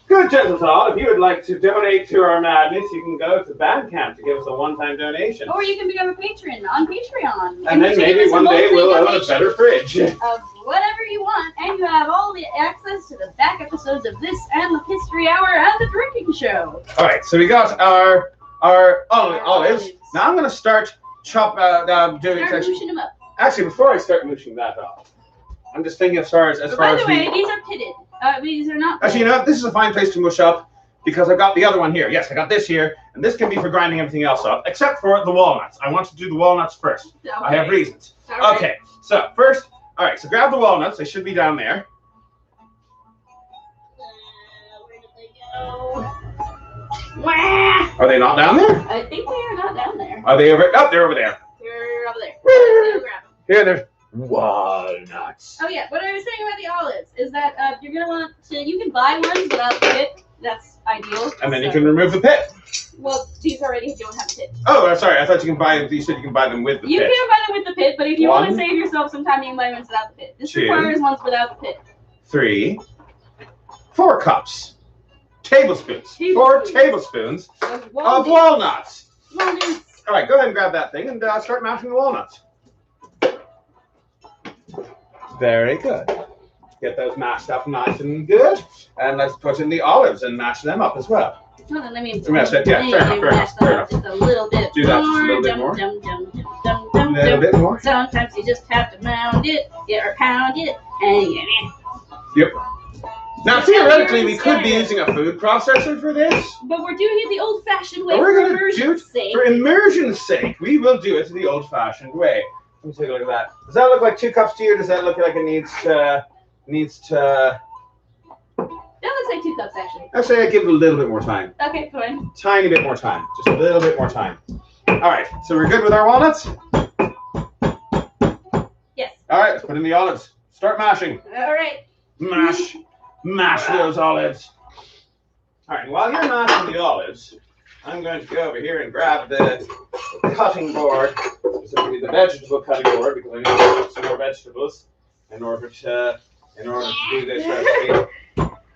Good, gentle Todd. If you would like to donate to our madness, you can go to Bandcamp to give us a one-time donation. Or you can become a patron on Patreon. And then maybe one day we'll own a better fridge. Of whatever you want, and you have all the access to the back episodes of this and the History Hour and the Drinking Show. All right, so we got our olives. Now I'm going to start mooshing them up. Actually, before I start mooshing that up, I'm just thinking as far as by the way, these are pitted. These are not. Actually, you know, this is a fine place to mush up because I've got the other one here. Yes, I got this here, and this can be for grinding everything else up, except for the walnuts. I want to do the walnuts first. Okay. I have reasons. Right. Okay, so first, all right, so grab the walnuts. They should be down there. Where did they go? Are they not down there? I think they are not down there. Are they over? Oh, they're over there. They're over there. Here, there's walnuts. Oh yeah, what I was saying about the olives is that you're gonna want to. You can buy ones without the pit. That's ideal. And then you can remove the pit. Well, these already don't have a pit. Oh, sorry. I thought you can buy. You said you can buy them with the pit. You can buy them with the pit, but if you want to save yourself some time, you can buy ones without the pit. This requires ones without the pit. 3, 4 cups. Tablespoons. 4 tablespoons of walnuts. Walnuts. All right, go ahead and grab that thing and start mashing the walnuts. Very good. Get those mashed up nice and good. And let's put in the olives and mash them up as well. Well, then let me mash it. Yeah, fair enough. Just a little bit. Do that just a little bit more. A little bit more. Sometimes you just have to mound it, or pound it, and Yep. Now, theoretically, we could be using a food processor for this. But we're doing it the old-fashioned way for immersion's sake. For immersion's sake, we will do it the old-fashioned way. Let me take a look at that. Does that look like 2 cups to you? Does that look like it needs to? That looks like 2 cups, actually. Actually, I give it a little bit more time. Okay, fine. Tiny bit more time. Just a little bit more time. All right, so we're good with our walnuts? Yes. All right, let's put in the olives. Start mashing. All right. Mash those olives. All right, while you're mashing the olives, I'm going to go over here and grab the cutting board, specifically the vegetable cutting board, because I need to cut some more vegetables in order to do this recipe.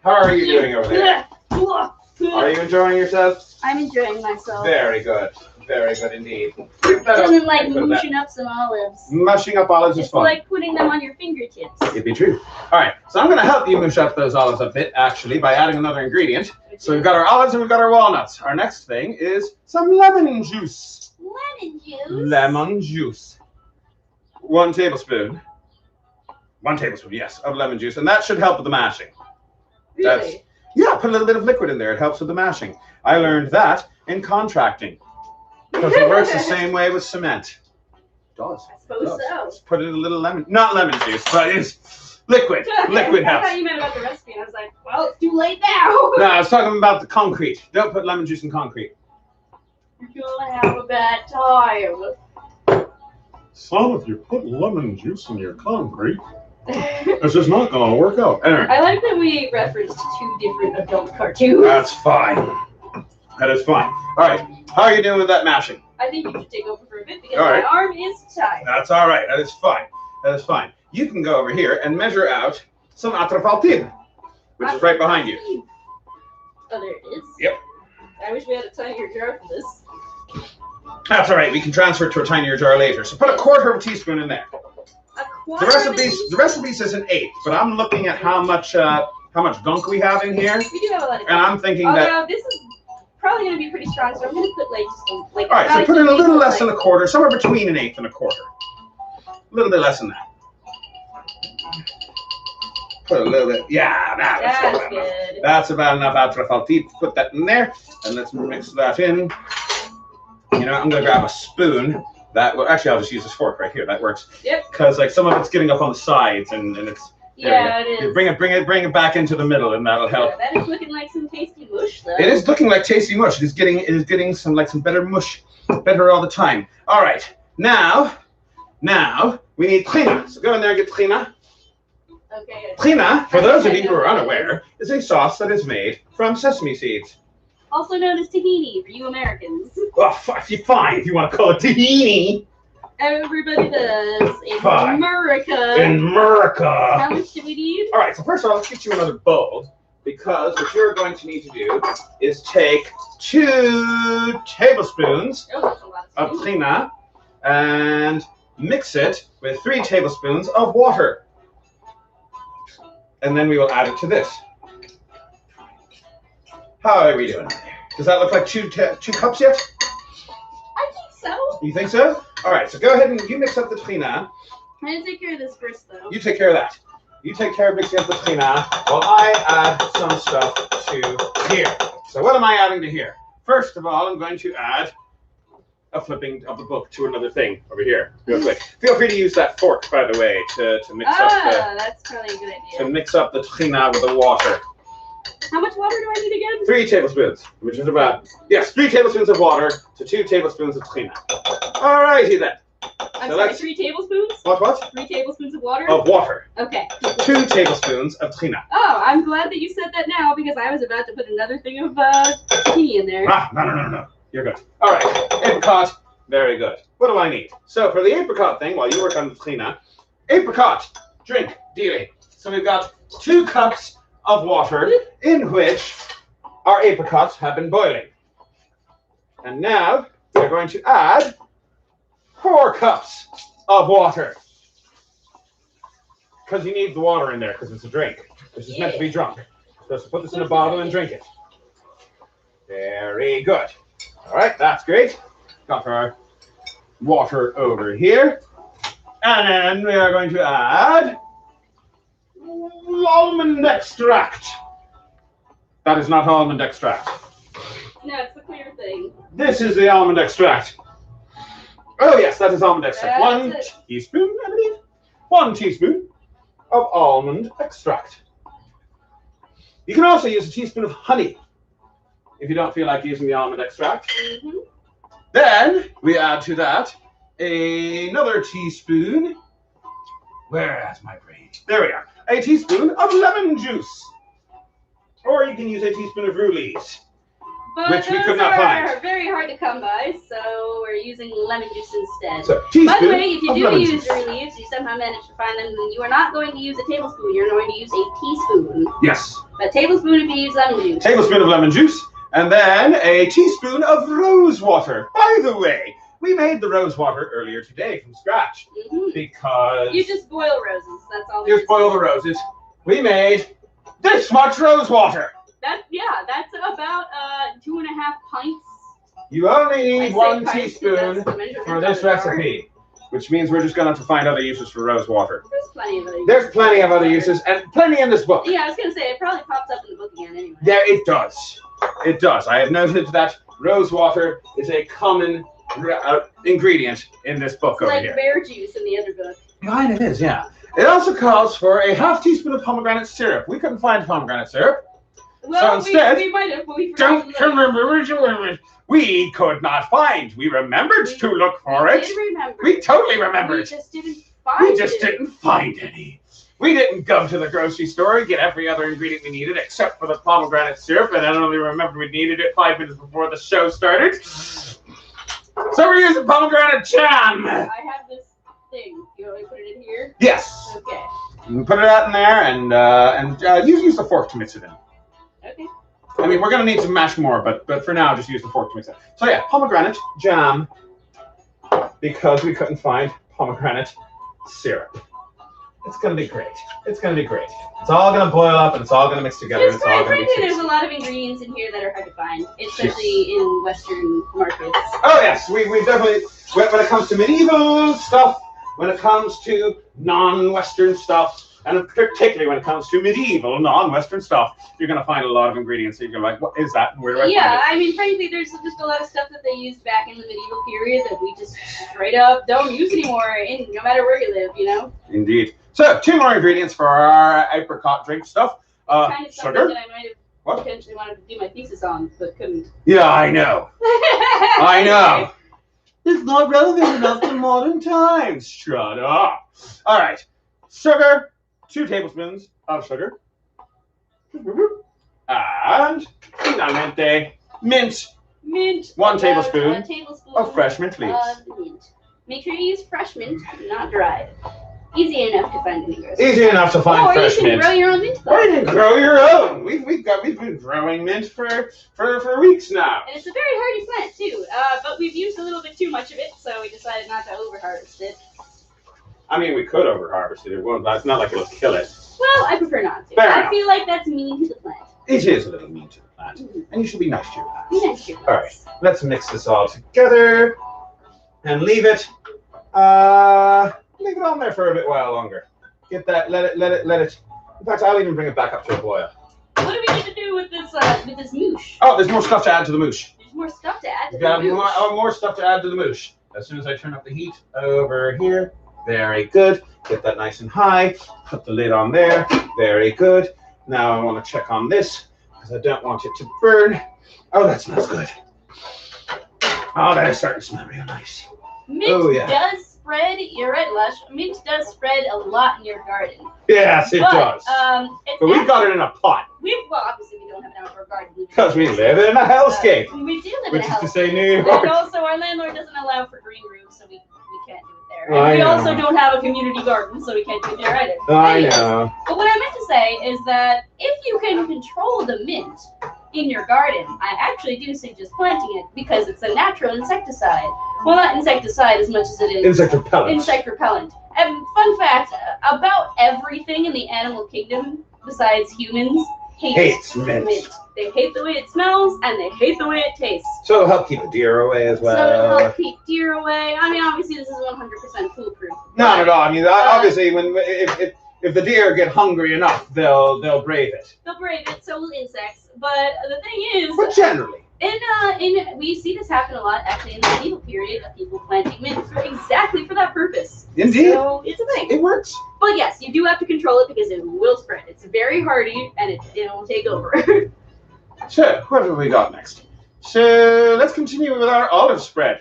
How are you doing over there? Are you enjoying yourself? I'm enjoying myself. Very good. Very good indeed. Nothing like mushing up some olives. Mushing up olives is fun. It's like putting them on your fingertips. It'd be true. All right, so I'm going to help you mush up those olives a bit, actually, by adding another ingredient. So we've got our olives and we've got our walnuts. Our next thing is some lemon juice. Lemon juice? Lemon juice. 1 tablespoon. 1 tablespoon, yes, of lemon juice. And that should help with the mashing. Really? Yeah, put a little bit of liquid in there. It helps with the mashing. I learned that in contracting. Because it works the same way with cement. It does. I suppose so. Just put in a little lemon, not lemon juice, but it's liquid. Liquid helps. I thought you meant about the recipe, and I was like, well, it's too late now. No, I was talking about the concrete. Don't put lemon juice in concrete. You're going to have a bad time. Son, if you put lemon juice in your concrete, it's just not going to work out. Anyway. I like that we referenced 2 different adult cartoons. That's fine. That is fine. All right. How are you doing with that mashing? I think you should take over for a bit because my arm is tired. That's all right. That is fine. That is fine. You can go over here and measure out some Apricot, which is right behind you. Oh, there it is. Yep. I wish we had a tinier jar for this. That's all right. We can transfer it to a tinier jar later. So put a 1/4 teaspoon in there. The recipe says an 1/8, but I'm looking at how much gunk we have in here. We do have a lot of gunk. And I'm thinking that this is probably going to be pretty strong, so I'm going to put like just a, like. All right, so put in a little less than a 1/4, somewhere between an 1/8 and a 1/4. A little bit less than that. Put a little bit. Yeah, that's about good. enough. That's about enough Apricot. Put that in there, and let's mix that in. You know, I'm going to grab a spoon. That will actually, I'll just use this fork right here. That works. Yep. Because like some of it's getting up on the sides, and it's. Yeah, it is. Bring it back into the middle, and that'll help. Yeah, that is looking like some tasty mush, though. It is looking like tasty mush. It is getting some better mush, better all the time. All right, now we need trina. So go in there and get trina. Okay. Trina, for those of you who are unaware, is a sauce that is made from sesame seeds. Also known as tahini for you Americans. Well, fine if you want to call it tahini. Everybody does in Fine. America. In America. How much do we need? All right, so first of all, let's get you another bowl, because what you're going to need to do is take 2 tablespoons of trina and mix it with 3 tablespoons of water. And then we will add it to this. How are we doing? Does that look like 2 cups yet? I think so. You think so? All right, so go ahead and you mix up the trina. I'm going to take care of this first, though. You take care of that. You take care of mixing up the trina while I add some stuff to here. So what am I adding to here? First of all, I'm going to add a flipping of the book to another thing over here, real quick. Feel free to use that fork, by the way, to mix up that's probably a good idea. to mix up the trina with the water. How much water do I need again? 3 tablespoons, which is about 3 tablespoons of water to 2 tablespoons of trina. All righty then. I'm sorry, 3 tablespoons? What? 3 tablespoons of water? Of water. Okay. 2 tablespoons of trina. Oh, I'm glad that you said that now because I was about to put another thing of tahini in there. No. You're good. All right, apricot. Very good. What do I need? So for the apricot thing, while you work on the trina, apricot, drink, dealy. So we've got 2 cups of water in which our apricots have been boiling. And now we're going to add 4 cups of water. because you need the water in there because it's a drink. This is meant to be drunk. So put this in a bottle and drink it. Very good. All right, that's great. Got our water over here. And then we are going to add almond extract. That is not almond extract. No, it's the clear thing. This is the almond extract. Oh yes, that is almond extract. One teaspoon, I believe. 1 teaspoon of almond extract. You can also use a teaspoon of honey if you don't feel like using the almond extract. Mm-hmm. Then we add to that another teaspoon. Where is my brain? There we are. A teaspoon of lemon juice. Or you can use a teaspoon of Roulees, which we could not find. Those are very hard to come by, so we're using lemon juice instead. So, by the way, if you do use Roulees, you somehow manage to find them, then you are not going to use a tablespoon. You're going to use a teaspoon. Yes. A tablespoon if you use lemon juice. Tablespoon of lemon juice, and then a teaspoon of rose water. By the way, we made the rose water earlier today from scratch because you just boil roses. That's all. You just boil the roses. We made this much rose water. That's about 2.5 pints. You only need 1 teaspoon for this recipe, which means we're just going to have to find other uses for rose water. There's plenty of other uses. There's plenty of other uses, and plenty in this book. Yeah, I was going to say, it probably pops up in the book again anyway. Yeah, it does. It does. I have noted that rose water is a common ingredient in this book over here. Like bear juice in the other book. Kind of is, yeah. It also calls for a half teaspoon of pomegranate syrup. We couldn't find pomegranate syrup. Well, so instead, we might have, but we don't remember. We could not find. We remembered to look for it. We totally remembered. We just didn't find it. We just didn't find any. We didn't go to the grocery store and get every other ingredient we needed except for the pomegranate syrup, and then only remembered we needed it 5 minutes before the show started. So we're using pomegranate jam. I have this thing. You want me to put it in here? Yes. Okay. You can put it out in there and use the fork to mix it in. Okay. I mean, we're going to need to mash more, but for now, just use the fork to mix it. So yeah, pomegranate jam, because we couldn't find pomegranate syrup. It's going to be great. It's going to be great. It's all going to boil up, and it's all going to mix together. It's quite frankly, there's a lot of ingredients in here that are hard to find, especially in Western markets. Oh yes, we definitely, when it comes to medieval stuff, when it comes to non-Western stuff, and particularly when it comes to medieval, non-Western stuff, you're going to find a lot of ingredients that you're like, what is that, and where do I find it? Yeah, I mean, frankly, there's just a lot of stuff that they used back in the medieval period that we just straight up don't use anymore, no matter where you live, you know? Indeed. So, 2 more ingredients for our apricot drink stuff. Kind of sugar. That I might have potentially wanted to do my thesis on, but couldn't. Yeah, I know. I know. It's not relevant enough to modern times. Shut up. All right. Sugar. 2 tablespoons of sugar. And finalmente, mint. Mint. 1 tablespoon, 1 tablespoon of fresh mint leaves. Mint. Make sure you use fresh mint, not dried. Easy enough to find in the grocery. Easy enough to find fresh mint. Or you can grow your own mint. Or you can grow your own. We've been growing mint for weeks now. And it's a very hardy plant too. But we've used a little bit too much of it, so we decided not to over-harvest it. I mean, we could over-harvest it. It's not like it'll kill it. Well, I prefer not to. Fair I enough. feel like that's mean to the plant. It is a little mean to the plant. And you should be nice to your plants. Be nice to your All plants. right, let's mix this all together and leave it on there for a bit while longer. Get that, let it. In fact, I'll even bring it back up to a boil. What do we need to do with this moosh? Oh, there's more stuff to add to the moosh. There's more stuff to add to We've the got moosh. more stuff to add to the moosh. As soon as I turn up the heat over here, very good. Get that nice and high. Put the lid on there. Very good. Now I want to check on this because I don't want it to burn. Oh, that smells good. Oh, that is starting to smell real nice. Mint does spread. You're right, Lush. Mint does spread a lot in your garden. Yes, it does. But we've got it in a pot. Well, obviously we don't have an outdoor garden. Because we live in a hellscape. We do live which in a is to hellscape. say New York. And also our landlord doesn't allow for green roofs, so we can't do it there. I And we know. also don't have a community garden, so we can't do it there either. I Anyways, know. But what I meant to say is that if you can control the mint, in your garden, I actually do suggest planting it because it's a natural insecticide. Well, not insecticide as much as it is insect repellent. Insect repellent. And fun fact, about everything in the animal kingdom besides humans hates mint. They hate the way it smells and they hate the way it tastes. So it'll help keep the deer away as well. So it'll help keep deer away. I mean, obviously this is 100% foolproof. Not at all. I mean, obviously, if the deer get hungry enough, they'll brave it. They'll brave it. So will insects. But the thing is, but generally, we see this happen a lot actually in the medieval period of people planting mint for exactly for that purpose. Indeed. So it's a thing. It works. But yes, you do have to control it because it will spread. It's very hardy and it'll take over. So, what have we got next? So, let's continue with our olive spread.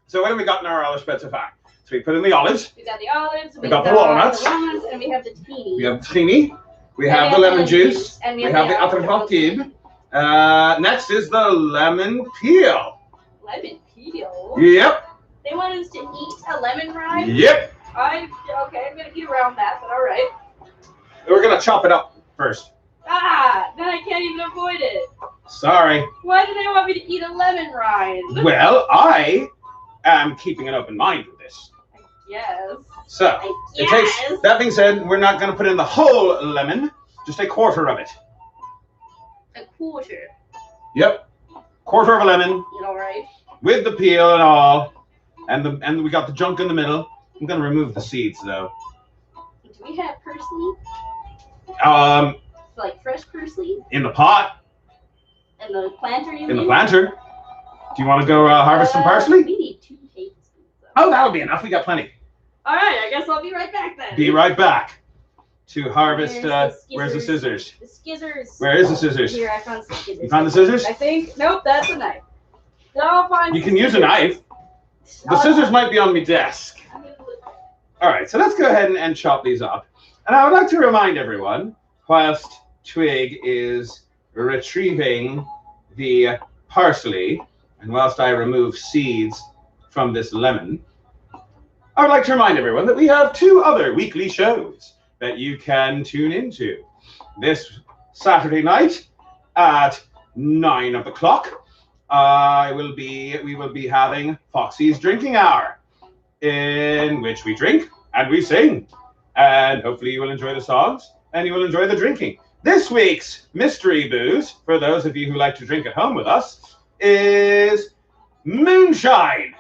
So, what have we got in our olive spread so far? So, we put in the olives. We got the olives. We got the walnuts. And we have the tahini. We have the tahini. We have the lemon juice. And we have the apricot. Next is the lemon peel. Lemon peel? Yep. They want us to eat a lemon rind? Yep. I'm going to get around that, but all right. We're going to chop it up first. Then I can't even avoid it. Sorry. Why do they want me to eat a lemon rind? Well, I am keeping an open mind with this. Yes. So, it takes, that being said, we're not going to put in the whole lemon, just a quarter of it. A quarter? Yep. Quarter of a lemon. All right. With the peel and all. And we got the junk in the middle. I'm going to remove the seeds, though. Do we have parsley? Like fresh parsley? In the pot. In the planter, you mean? In the planter. Do you want to go harvest some parsley? We need 2 tablespoons. Oh, that'll be enough. We got plenty. All right, I guess I'll be right back then. Be right back to harvest. Where's the scissors? The scissors. Where is the scissors? Here, I found some scissors. You found the scissors? I think. Nope, that's a knife. I'll find. You can use a knife. The scissors might be on my desk. All right, so let's go ahead and chop these up. And I would like to remind everyone, whilst Twig is retrieving the parsley, and whilst I remove seeds from this lemon, I would like to remind everyone that we have 2 other weekly shows that you can tune into. This Saturday night at 9 o'clock, we will be having Foxy's Drinking Hour, in which we drink and we sing. And hopefully you will enjoy the songs and you will enjoy the drinking. This week's mystery booze, for those of you who like to drink at home with us, is moonshine.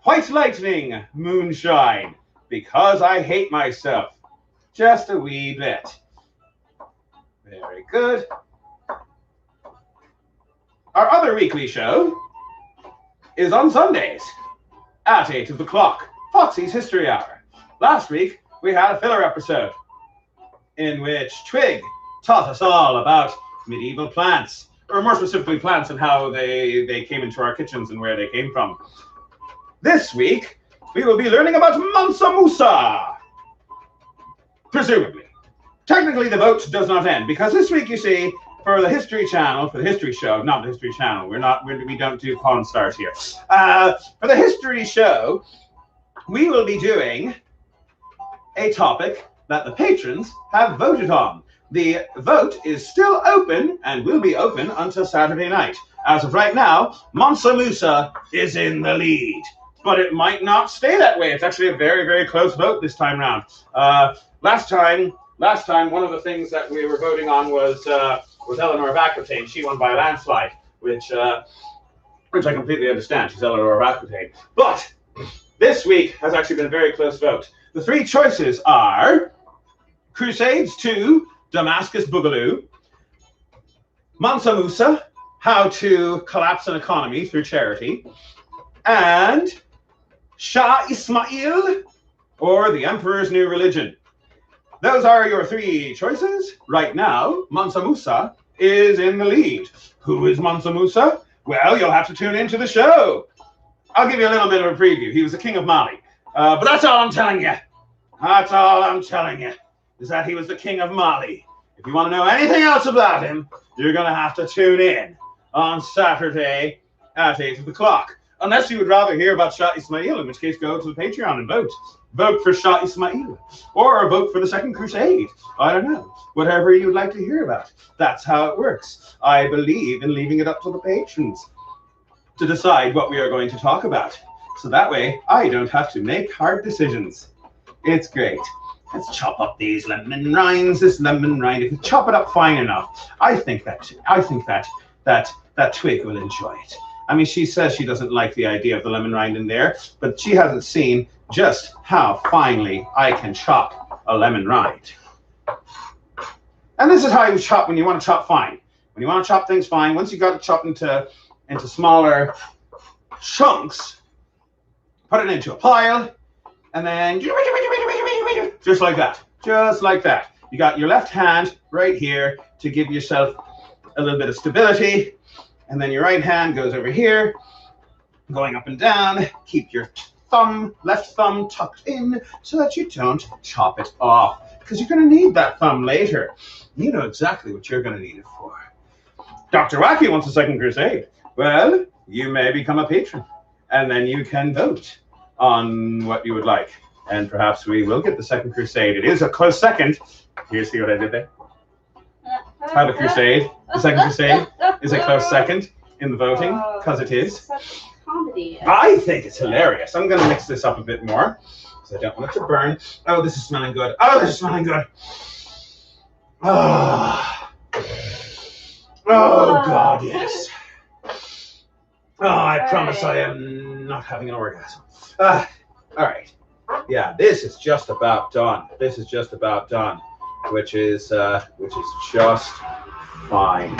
White lightning moonshine. Because I hate myself. Just a wee bit. Very good. Our other weekly show is on Sundays at 8 o'clock. Foxy's History Hour. Last week, we had a filler episode in which Twig taught us all about medieval plants, or more specifically plants and how they came into our kitchens and where they came from. This week, we will be learning about Mansa Musa, presumably. Technically, the vote does not end, because this week, you see, for the History Channel, for the History Show, not the History Channel, we don't do Pawn Stars here. For the History Show, we will be doing a topic that the patrons have voted on. The vote is still open and will be open until Saturday night. As of right now, Mansa Musa is in the lead, but it might not stay that way. It's actually a very, very close vote this time round. Last time, one of the things that we were voting on was Eleanor of Aquitaine. She won by a landslide, which I completely understand. She's Eleanor of Aquitaine. But this week has actually been a very close vote. The 3 choices are Crusades 2, Damascus Boogaloo, Mansa Musa, How to Collapse an Economy Through Charity, and Shah Ismail, or The Emperor's New Religion. Those are your 3 choices. Right now, Mansa Musa is in the lead. Who is Mansa Musa? Well, you'll have to tune into the show. I'll give you a little bit of a preview. He was the king of Mali. But that's all I'm telling you. That's all I'm telling you, is that he was the king of Mali. If you want to know anything else about him, you're going to have to tune in on Saturday at 8 o'clock. Unless you would rather hear about Shah Ismail, in which case go to the Patreon and vote. vote for Shah Ismail, or vote for the Second Crusade. I don't know. Whatever you'd like to hear about. That's how it works. I believe in leaving it up to the patrons to decide what we are going to talk about. So that way, I don't have to make hard decisions. It's great. Let's chop up these lemon rinds, this lemon rind. If you chop it up fine enough, I think that Twig will enjoy it. I mean, she says she doesn't like the idea of the lemon rind in there, but she hasn't seen just how finely I can chop a lemon rind. And this is how you chop when you want to chop fine. When you want to chop things fine, once you got it chopped into smaller chunks, put it into a pile, and then just like that. Just like that. You got your left hand right here to give yourself a little bit of stability, and then your right hand goes over here, going up and down. Keep your left thumb tucked in so that you don't chop it off, because you're going to need that thumb later. You know exactly what you're going to need it for. Dr. Wacky wants a Second Crusade. Well, you may become a patron, and then you can vote on what you would like. And perhaps we will get the Second Crusade. It is a close second. You see what I did there? Have a crusade. The Second Crusade is a close second in the voting, because it is. Such comedy. I think it's hilarious. I'm going to mix this up a bit more, because I don't want it to burn. Oh, this is smelling good. Oh, this is smelling good. Oh, God, yes. Oh, I promise I am not having an orgasm. All right. Yeah, this is just about done. This is just about done, which is just fine.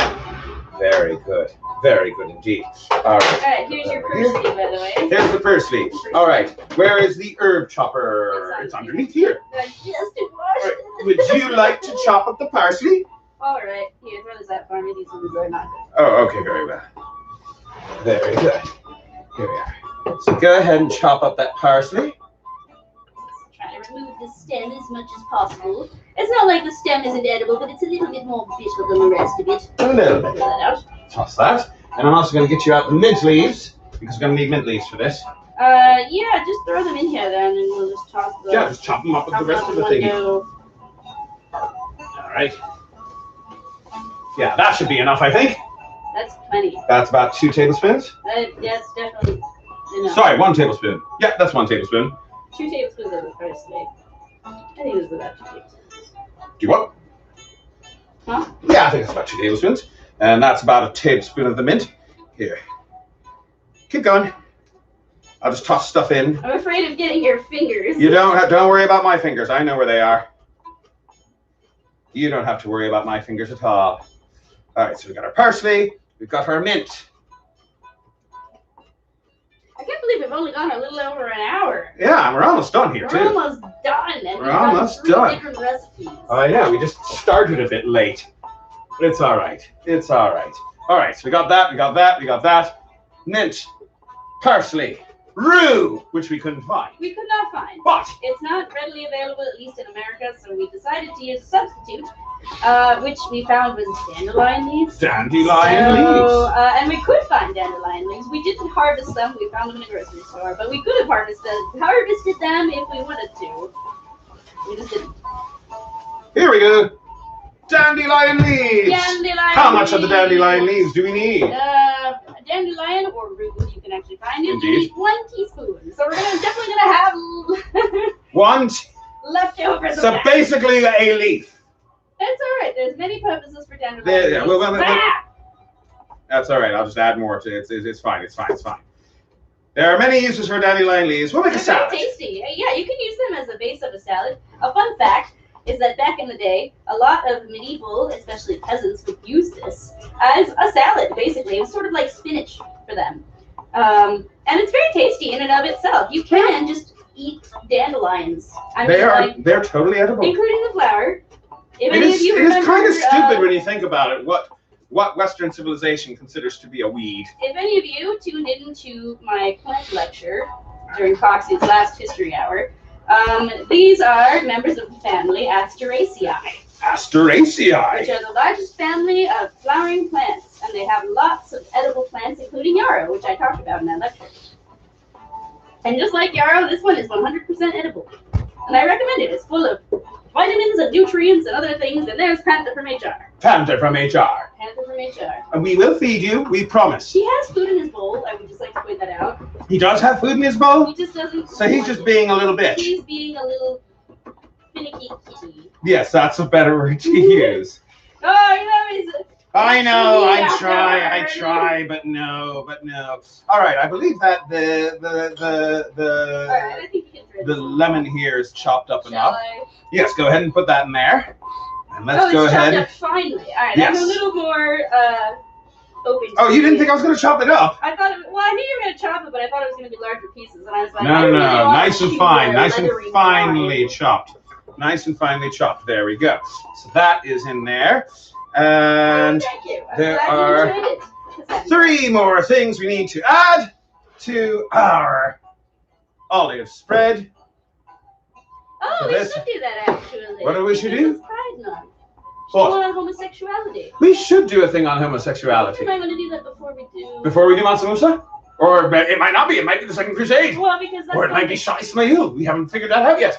Very good. Very good indeed. All right. All right, here's your parsley, by the way. Here's the parsley. All right. Where is the herb chopper? It's underneath here. I just washed it. Would you like to chop up the parsley? All right. Here, what is that for me? These ones are not good. Oh, okay. Very well. Very good. Here we are. So go ahead and chop up that parsley. Try to remove the stem as much as possible. It's not like the stem isn't edible, but it's a little bit more bitter than the rest of it. A little bit. Pull that out. Toss that. And I'm also going to get you out the mint leaves, because we're going to need mint leaves for this. Yeah, just throw them in here then, and we'll just toss them. Yeah, just chop them up with the rest of the thing. All right. Yeah, that should be enough, I think. That's plenty. That's about 2 tablespoons. That's definitely enough. Sorry, 1 tablespoon. Yeah, that's 1 tablespoon. 2 tablespoons of the parsley. I think it was about 2 tablespoons. Do you what? Huh? Yeah, I think it's about 2 tablespoons. And that's about 1 tablespoon of the mint. Here. Keep going. I'll just toss stuff in. I'm afraid of getting your fingers. You don't worry about my fingers. I know where they are. You don't have to worry about my fingers at all. All right, so we've got our parsley. We've got our mint. I can't believe we've only gone a little over an hour. Yeah, we're almost done here, too. We're almost done. And we're almost done. Different recipes. Oh, yeah, we just started a bit late. It's all right. It's all right. All right, so we got that, we got that, we got that. Mint, parsley, rue, which we couldn't find. We could not find. But it's not readily available, at least in America, so we decided to use a substitute, which we found was dandelion leaves. Dandelion leaves. And we could find dandelion leaves. We didn't harvest them. We found them in a grocery store, but we could have harvested them if we wanted to. We just didn't. Here we go. Dandelion leaves. Dandelion How much of the dandelion leaves do we need? Dandelion or root, you can actually find it. Indeed. You need 1 teaspoon. So we're definitely gonna have 1 leftovers. So basically a leaf. That's all right. There's many purposes for dandelion. Yeah, well, that's all right. I'll just add more to it. It's fine. It's fine. It's fine. There are many uses for dandelion leaves. We'll make a salad. Very tasty. Yeah, you can use them as a base of a salad. A fun fact is that back in the day, a lot of medieval, especially peasants, would use this as a salad, basically. It was sort of like spinach for them. And it's very tasty in and of itself. You can just eat dandelions. They're totally edible. Including the flower. It is kind of stupid when you think about it, what Western civilization considers to be a weed. If any of you tuned into my plant lecture during Foxy's last history hour, these are members of the family Asteraceae. Asteraceae. Which are the largest family of flowering plants, and they have lots of edible plants, including yarrow, which I talked about in that lecture. And just like yarrow, this one is 100% edible. and I recommend it. It's full of vitamins and nutrients and other things, and there's Panther from HR. Panther from HR. Panther from HR. And we will feed you, we promise. He has food in his bowl. I would just like to point that out. He does have food in his bowl? He just doesn't. So he's just being a little bitch. He's being a little finicky kitty. Yes, that's a better word to use. Oh, you know, he's... I know, I try, but no. All right, I believe that All right, I think you can the lemon here is chopped up enough. I? Yes, go ahead and put that in there. And let's go ahead. Chopped up finely. All right, yes. I'm a little more open. Oh, you didn't think I was going to chop it up? I thought, well, I knew you were going to chop it, but I thought it was going to be larger pieces, and I was like, no, nice and fine, nice and finely chopped. Nice and finely chopped. There we go. So that is in there. And there are 3 more things we need to add to our olive spread. Oh, so we should do that actually. What do we should do? Pride Month. What? On homosexuality. We should do a thing on homosexuality. We might want to do that before we do. Before we do Mansa Musa? Or it might not be. It might be the Second Crusade. Well, because that's or it might be Shah Ismail. We haven't figured that out yet.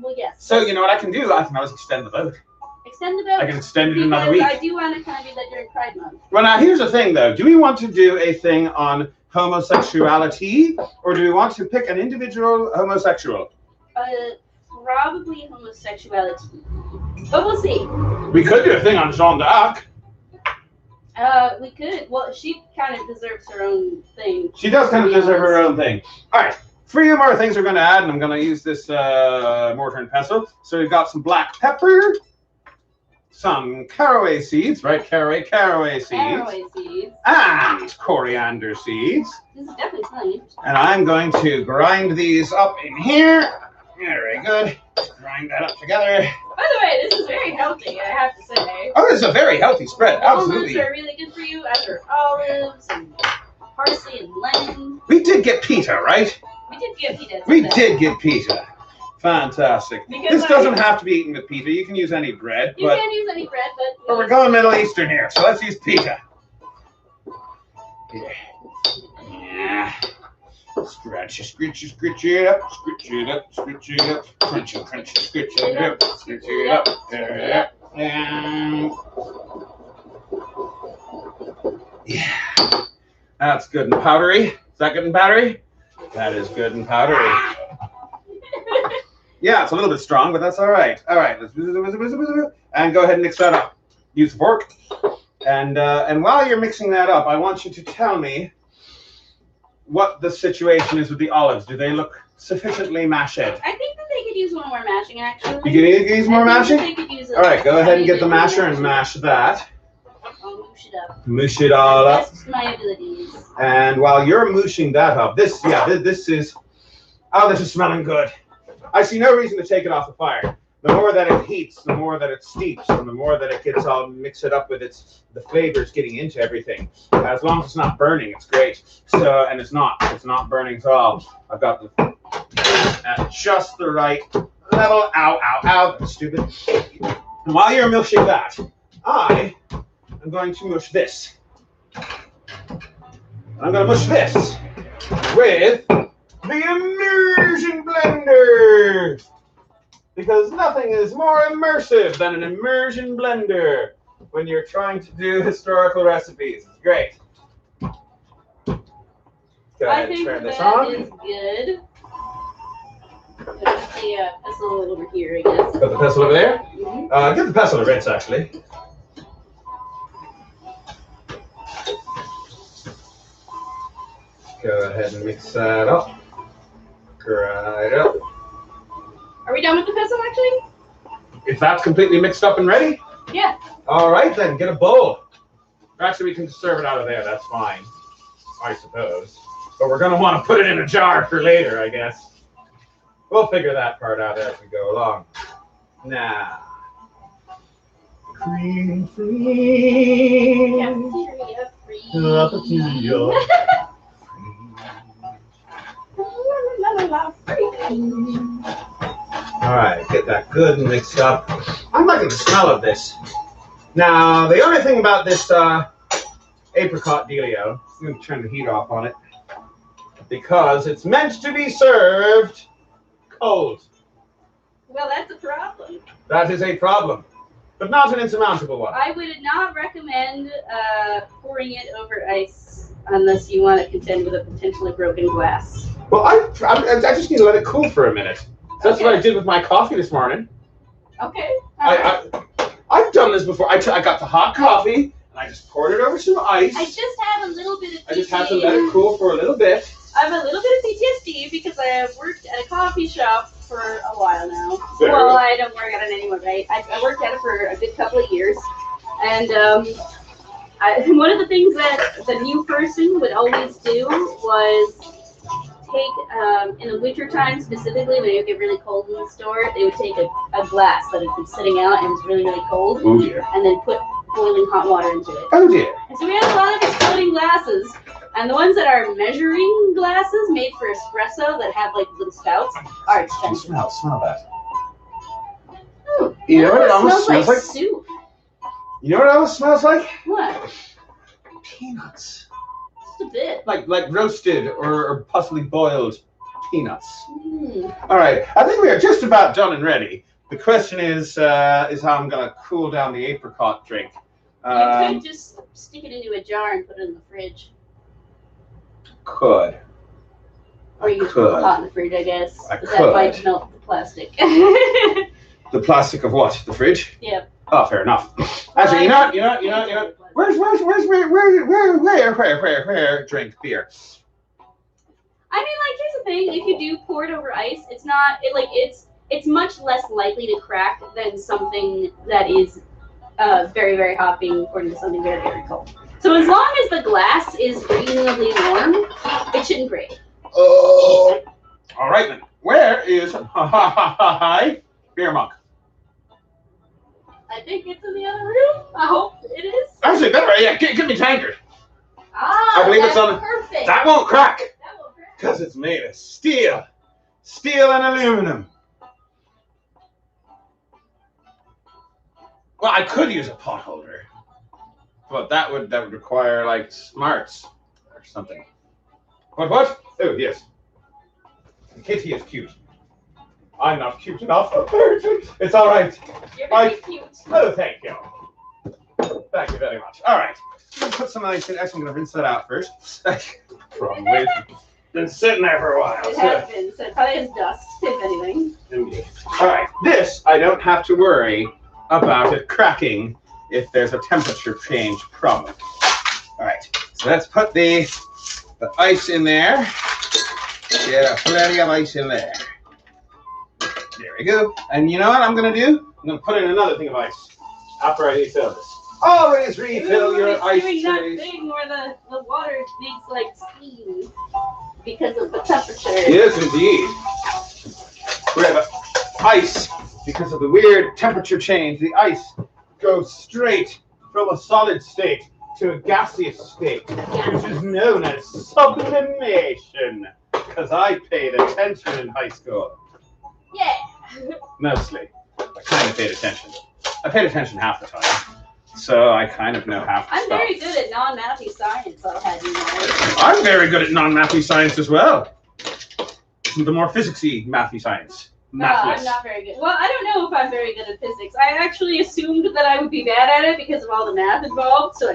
Well, yes. So you know what I can do? I can always extend the vote. Extend the vote. I can extend it another week. I do want to kind of do that during Pride Month. Well, now here's the thing, though. Do we want to do a thing on homosexuality, or do we want to pick an individual homosexual? Probably homosexuality. But we'll see. We could do a thing on Jeanne d'Arc. We could. Well, she kind of deserves her own thing. She does kind of deserve her own thing. All right. 3 more things we're going to add, and I'm going to use this mortar and pestle. So we've got some black pepper, some caraway seeds, right? Caraway seeds. Caraway seeds. And coriander seeds. This is definitely smelling interesting. And I'm going to grind these up in here. Very good. Grind that up together. By the way, this is very healthy, I have to say. Oh, this is a very healthy spread. Absolutely. Almonds are really good for you, as are olives and parsley and lemon. We did get pita, right? We did get pita. We did get pita. Fantastic. This doesn't have to be eaten with pita. You can use any bread. You can use any bread, but we're going Middle Eastern here, so let's use pita. Yeah. Scratch it up, scritch it up, crunch it, scritch it up, scritch it up, and yeah, that's good and powdery. Is that good and powdery? That is good and powdery. Yeah, it's a little bit strong, but that's all right. All right, let's and go ahead and mix that up. Use the fork, and while you're mixing that up, I want you to tell me what the situation is with the olives. Do they look sufficiently mashed? I think that they could use one more mashing, actually. You can use more mashing? They could use all right, go ahead and get the masher and mash that. I'll moosh it up. Moosh it all up. That's my abilities. And while you're mooshing that up, this is smelling good. I see no reason to take it off the fire. The more that it heats, the more that it steeps, and the more that it gets all mixed up with the flavors getting into everything. As long as it's not burning, it's great. So, and it's not burning at all. I've got the at just the right level. Ow, that's stupid. And while you're mushing that, I am going to mush this. I'm going to mush this with the immersion blender. Because nothing is more immersive than an immersion blender when you're trying to do historical recipes. It's great. Go ahead and turn this on. I think that is good. Put the pestle over here, I guess. Got the pestle over there? Mm-hmm. Give the pestle a rinse, actually. Go ahead and mix that up. Grind it up. Are we done with the pestle, actually? If that's completely mixed up and ready? Yeah. All right, then, get a bowl. Or actually, we can serve it out of there. That's fine, I suppose. But we're going to want to put it in a jar for later, I guess. We'll figure that part out as we go along. Now, cream free. Cafeteria free. Cafeteria. All right, get that good and mixed up. I'm liking the smell of this. Now, the only thing about this apricot dealio, I'm going to turn the heat off on it, because it's meant to be served cold. Well, that's a problem. That is a problem, but not an insurmountable one. I would not recommend pouring it over ice unless you want to contend with a potentially broken glass. Well, I just need to let it cool for a minute. So that's what I did with my coffee this morning. Okay. I've done this before. I got the hot coffee and I just poured it over some ice. I just have a little bit of PTSD. I just had to let it cool for a little bit. I have a little bit of PTSD because I have worked at a coffee shop for a while now. Well, I don't work at it anymore, right? I worked at it for a good couple of years. And one of the things that the new person would always do was take, in the wintertime specifically, when it would get really cold in the store, they would take a glass that had been sitting out and was really, really cold. Oh dear. And then put boiling hot water into it. Oh dear. And so we have a lot of exploding glasses. And the ones that are measuring glasses made for espresso that have like little spouts are expensive. Smell that. Oh, you know what it almost smells like? Soup. You know what it almost smells like? What? Peanuts. Just a bit. Like roasted or possibly boiled peanuts. Mm. All right, I think we are just about done and ready. The question is how I'm gonna cool down the apricot drink. You could just stick it into a jar and put it in the fridge. Could. Or you could put it hot in the fridge, I guess. That might melt the plastic. The plastic of what? The fridge? Yep. Oh, fair enough. Actually, you know. Where drink beer? I mean, like, here's the thing: if you do pour it over ice, it's much less likely to crack than something that is very, very hot being poured into something very, very cold. So as long as the glass is reasonably warm, it shouldn't break. Oh. All right then. Where is beer mug? I think it's in the other room. I hope it is. Actually, better. Yeah, give me tankard. Ah, I believe it's on. Perfect. That won't crack. That won't crack. Because it's made of steel and aluminum. Well, I could use a pot holder, but that would require like smarts or something. What? Oh yes. Kitty is cute. I'm not cute enough. It's all right. You're very cute. Oh, thank you. Thank you very much. All right. Let's put some ice in. Actually, I'm going to rinse that out first. Probably. Been sitting there for a while. It has been. So it probably has dust, if anything. Indeed. All right. This, I don't have to worry about it cracking if there's a temperature change problem. All right. So let's put the ice in there. Get plenty of ice in there. There we go. And you know what I'm going to do? I'm going to put in another thing of ice after I refill this. Always refill your ice trays. Doing that thing where the water makes like steam because of the temperature. Yes, indeed. We have ice because of the weird temperature change. The ice goes straight from a solid state to a gaseous state, which is known as sublimation. Because I paid attention in high school. Yeah. Mostly. I kind of paid attention. I paid attention half the time. So I kind of know half the I'm stuff. very good at non-mathy science, I'll have you know. I'm very good at non-mathy science as well. The more physicsy mathy science. No, I'm not very good. Well, I don't know if I'm very good at physics. I actually assumed that I would be bad at it because of all the math involved, so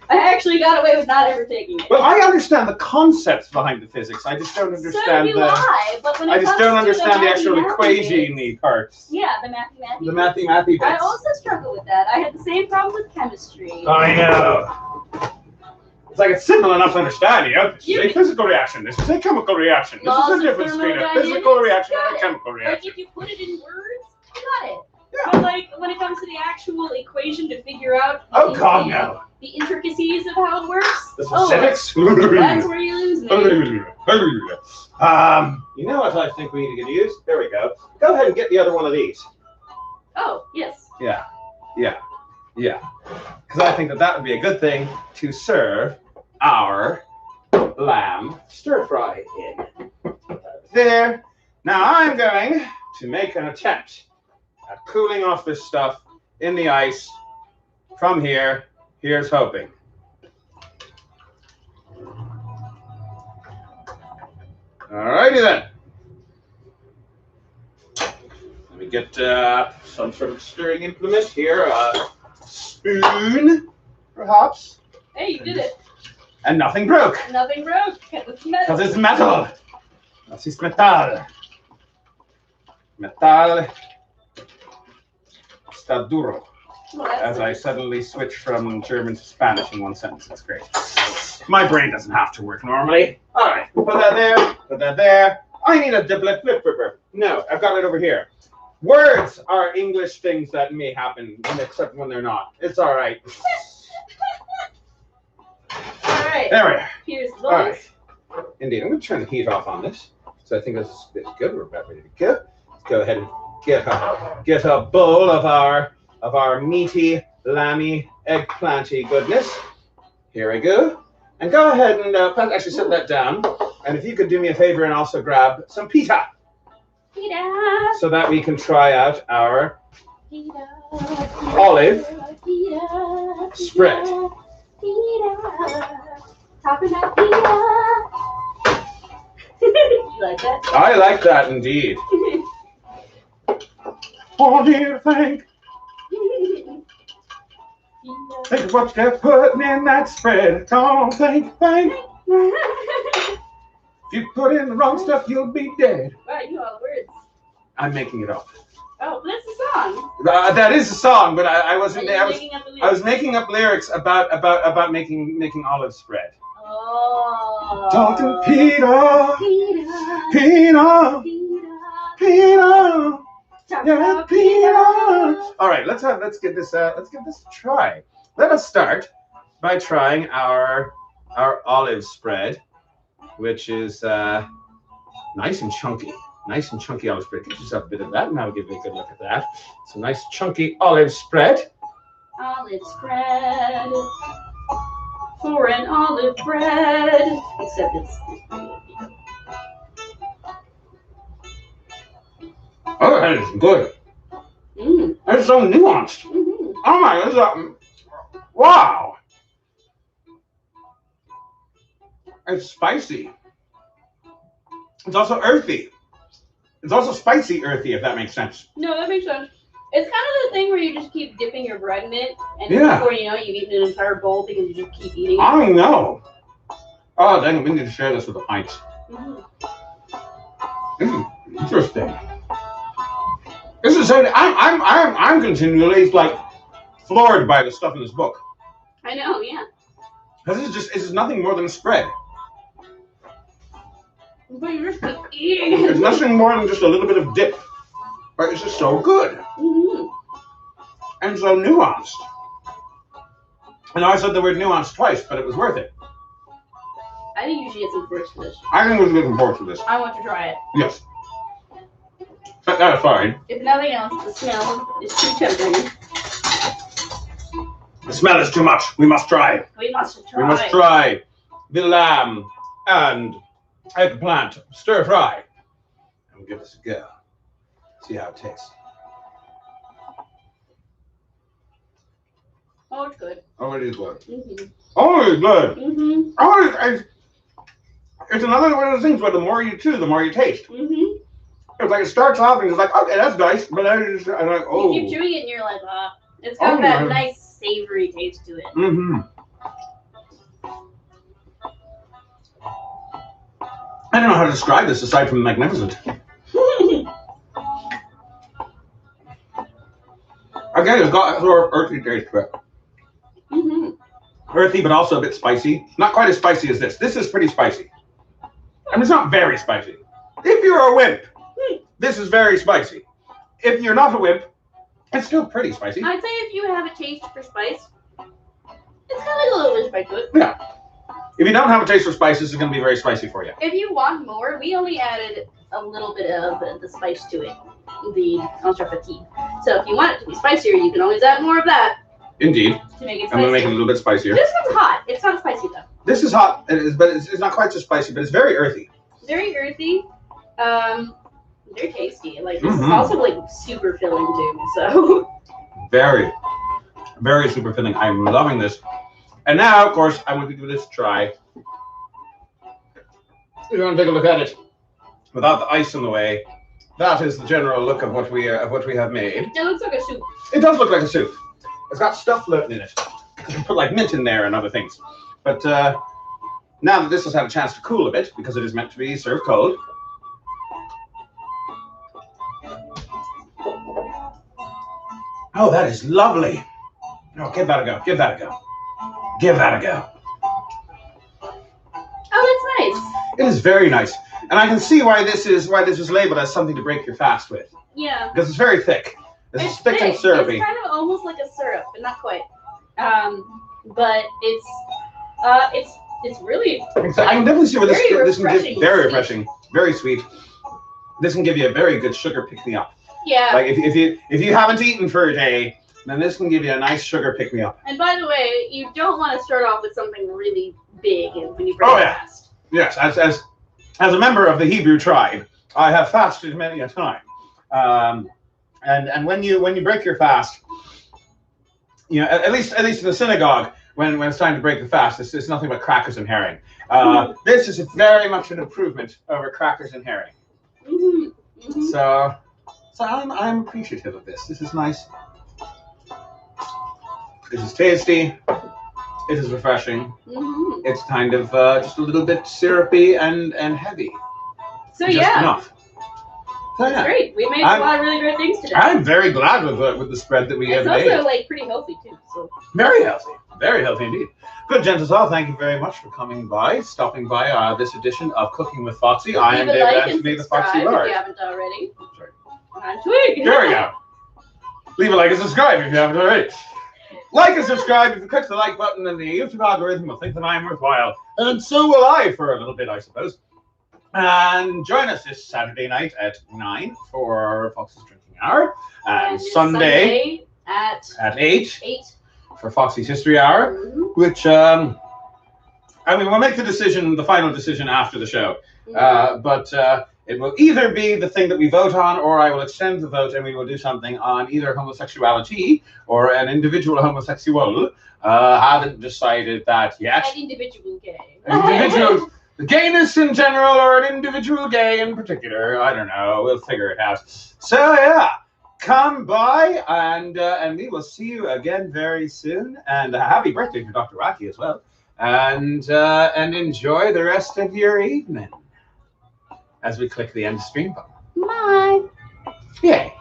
I actually got away with not ever taking it. Well, I understand the concepts behind the physics. I just don't understand but when I it just comes don't to understand the actual equation parts. Yeah, the mathy. The mathy bits. I also struggle with that. I had the same problem with chemistry. I know. It's like it's simple enough to understand, you know. This is a physical reaction. This is a chemical reaction. This is a difference between a physical reaction and a chemical reaction. Like if you put it in words, you got it. Yeah. But like when it comes to the actual equation to figure out the intricacies of how it works, the specifics, that's where you lose me. You know what I think we need to use? There we go. Go ahead and get the other one of these. Oh, yes. Yeah. Because I think that would be a good thing to serve our lamb stir fry in. There. Now I'm going to make an attempt at cooling off this stuff in the ice from here. Here's hoping. Alrighty then. Let me get some sort of stirring implement here. A spoon, perhaps. Hey, you did it. And nothing broke. Nothing broke. Because it's metal. Das ist metal. Metal está duro. Well, As I suddenly switch from German to Spanish in one sentence. That's great. My brain doesn't have to work normally. All right, put that there, put that there. I need a diplet flip flipper. No, I've got it over here. Words are English things that may happen, except when they're not. It's all right. All right. There we are. Here's the All right. Indeed, I'm going to turn the heat off on this. So I think this is good. We're about ready to go. Let's go ahead and get a bowl of our meaty, lammy, eggplanty goodness. Here we go. And go ahead and actually set that down. And if you could do me a favor and also grab some pita. Pita. So that we can try out our olive spread. Talking about pita. You like that? I like that indeed. Want you to think of what you're putting in that spread. Come on, think. If you put in the wrong stuff, you'll be dead. Wow, you know all the words. I'm making it up. Oh, that's a song. That is a song, but I wasn't. I was making up lyrics about making olive spread. Oh. Talking Peter. Yeah, Peter. All right, let's give this a try. Let us start by trying our olive spread, which is nice and chunky. Nice and chunky olive spread. Get yourself a bit of that, and I'll give you a good look at that. It's a nice chunky olive spread. Olive spread for an olive bread. Except it's. Oh, that is good. It's so nuanced. Oh my God. Wow. It's spicy. It's also earthy. It's also spicy earthy, if that makes sense. No, that makes sense. It's kind of the thing where you just keep dipping your bread in it, and before you know it, you've eaten an entire bowl because you just keep eating it. I know. Oh, dang, we need to share this with the pints. This is interesting. This is so. I'm continually like floored by the stuff in this book. I know, yeah. Because this is nothing more than a spread. But you just keep eating. It's nothing more than just a little bit of dip, but it's just so good and so nuanced. I know I said the word nuanced twice, but it was worth it. I think you should get some forks for this. I think we should get some forks for this. I want to try it. Yes. That aside. If nothing else, the smell is too tempting. The smell is too much. We must try. We must try. We must try the lamb and eggplant stir fry. And we'll give this a go. See how it tastes. Oh, it's good. Oh, it is good. Oh, it's good. Oh, it's another one of those things where the more you chew, the more you taste. It's like it starts off and it's like, okay, that's nice, but then I'm like, oh. You keep chewing it and you're like, it's got that nice savory taste to it. I don't know how to describe this aside from magnificent. Again, it's got sort of earthy taste to it. Earthy, but also a bit spicy. Not quite as spicy as this. This is pretty spicy. I mean, it's not very spicy. If you're a wimp, this is very spicy. If you're not a wimp, it's still pretty spicy. I'd say if you have a taste for spice, it's got like a little bit of spice to it. Yeah. If you don't have a taste for spice, this is going to be very spicy for you. If you want more, we only added a little bit of the spice to it, the contrafatigue. So if you want it to be spicier, you can always add more of that. Indeed. To make it I'm going to make it a little bit spicier. This one's hot. It's not spicy though. This is hot, but it's not quite so spicy, but it's very earthy. Very earthy. Very tasty. Like this is also like super filling too. So. Very, very super filling. I'm loving this. And now, of course, I'm going to give this a try. We're going to take a look at it without the ice in the way. that is the general look of what we have made. It looks like a soup. It does look like a soup. It's got stuff floating in it. You can put like mint in there and other things. But now that this has had a chance to cool a bit, because it is meant to be served cold. Oh, that is lovely. Oh, give that a go. Give that a go. Give that a go. Oh, that's nice. It is very nice. And I can see why this is labeled as something to break your fast with. Yeah. Because it's very thick. It's thick and syrupy. It's kind of almost like a syrup, but not quite. But it's really. I can definitely see where this can give very refreshing, very sweet. This can give you a very good sugar pick me up. Yeah. Like if you haven't eaten for a day, then this can give you a nice sugar pick me up. And by the way, you don't want to start off with something really big when you break fast. Yes, as a member of the Hebrew tribe, I have fasted many a time. And when you break your fast, you know, at least in the synagogue, when it's time to break the fast, it's nothing but crackers and herring. This is very much an improvement over crackers and herring. Mm-hmm. Mm-hmm. So I'm appreciative of this. This is nice. This is tasty. It is refreshing. Mm-hmm. It's kind of just a little bit syrupy and heavy. So just enough. So, that's great. We made a lot of really great things today. I'm very glad with the spread that we have made. It's also like pretty healthy too. So very healthy indeed. Good, gentles all, thank you very much for coming by, stopping by this edition of Cooking with Foxy. I am David Anthony, the Foxy Lord. If you haven't already. Sorry. On Twig. There we go. Leave a like and subscribe if you haven't already. Like and subscribe if you click the like button, and the YouTube algorithm will think that I'm worthwhile. And so will I for a little bit, I suppose. And join us this Saturday night at 9 for Foxy's Drinking Hour. And Sunday at 8 for Foxy's History Hour, which, I mean, we'll make the final decision after the show. But it will either be the thing that we vote on, or I will extend the vote and we will do something on either homosexuality or an individual homosexual. Haven't decided that yet. An individual gay. Individual, gayness in general, or an individual gay in particular. I don't know. We'll figure it out. So yeah, come by and we will see you again very soon. And happy birthday to Dr. Wacky as well. And enjoy the rest of your evening as we click the end stream button. Bye. Yay.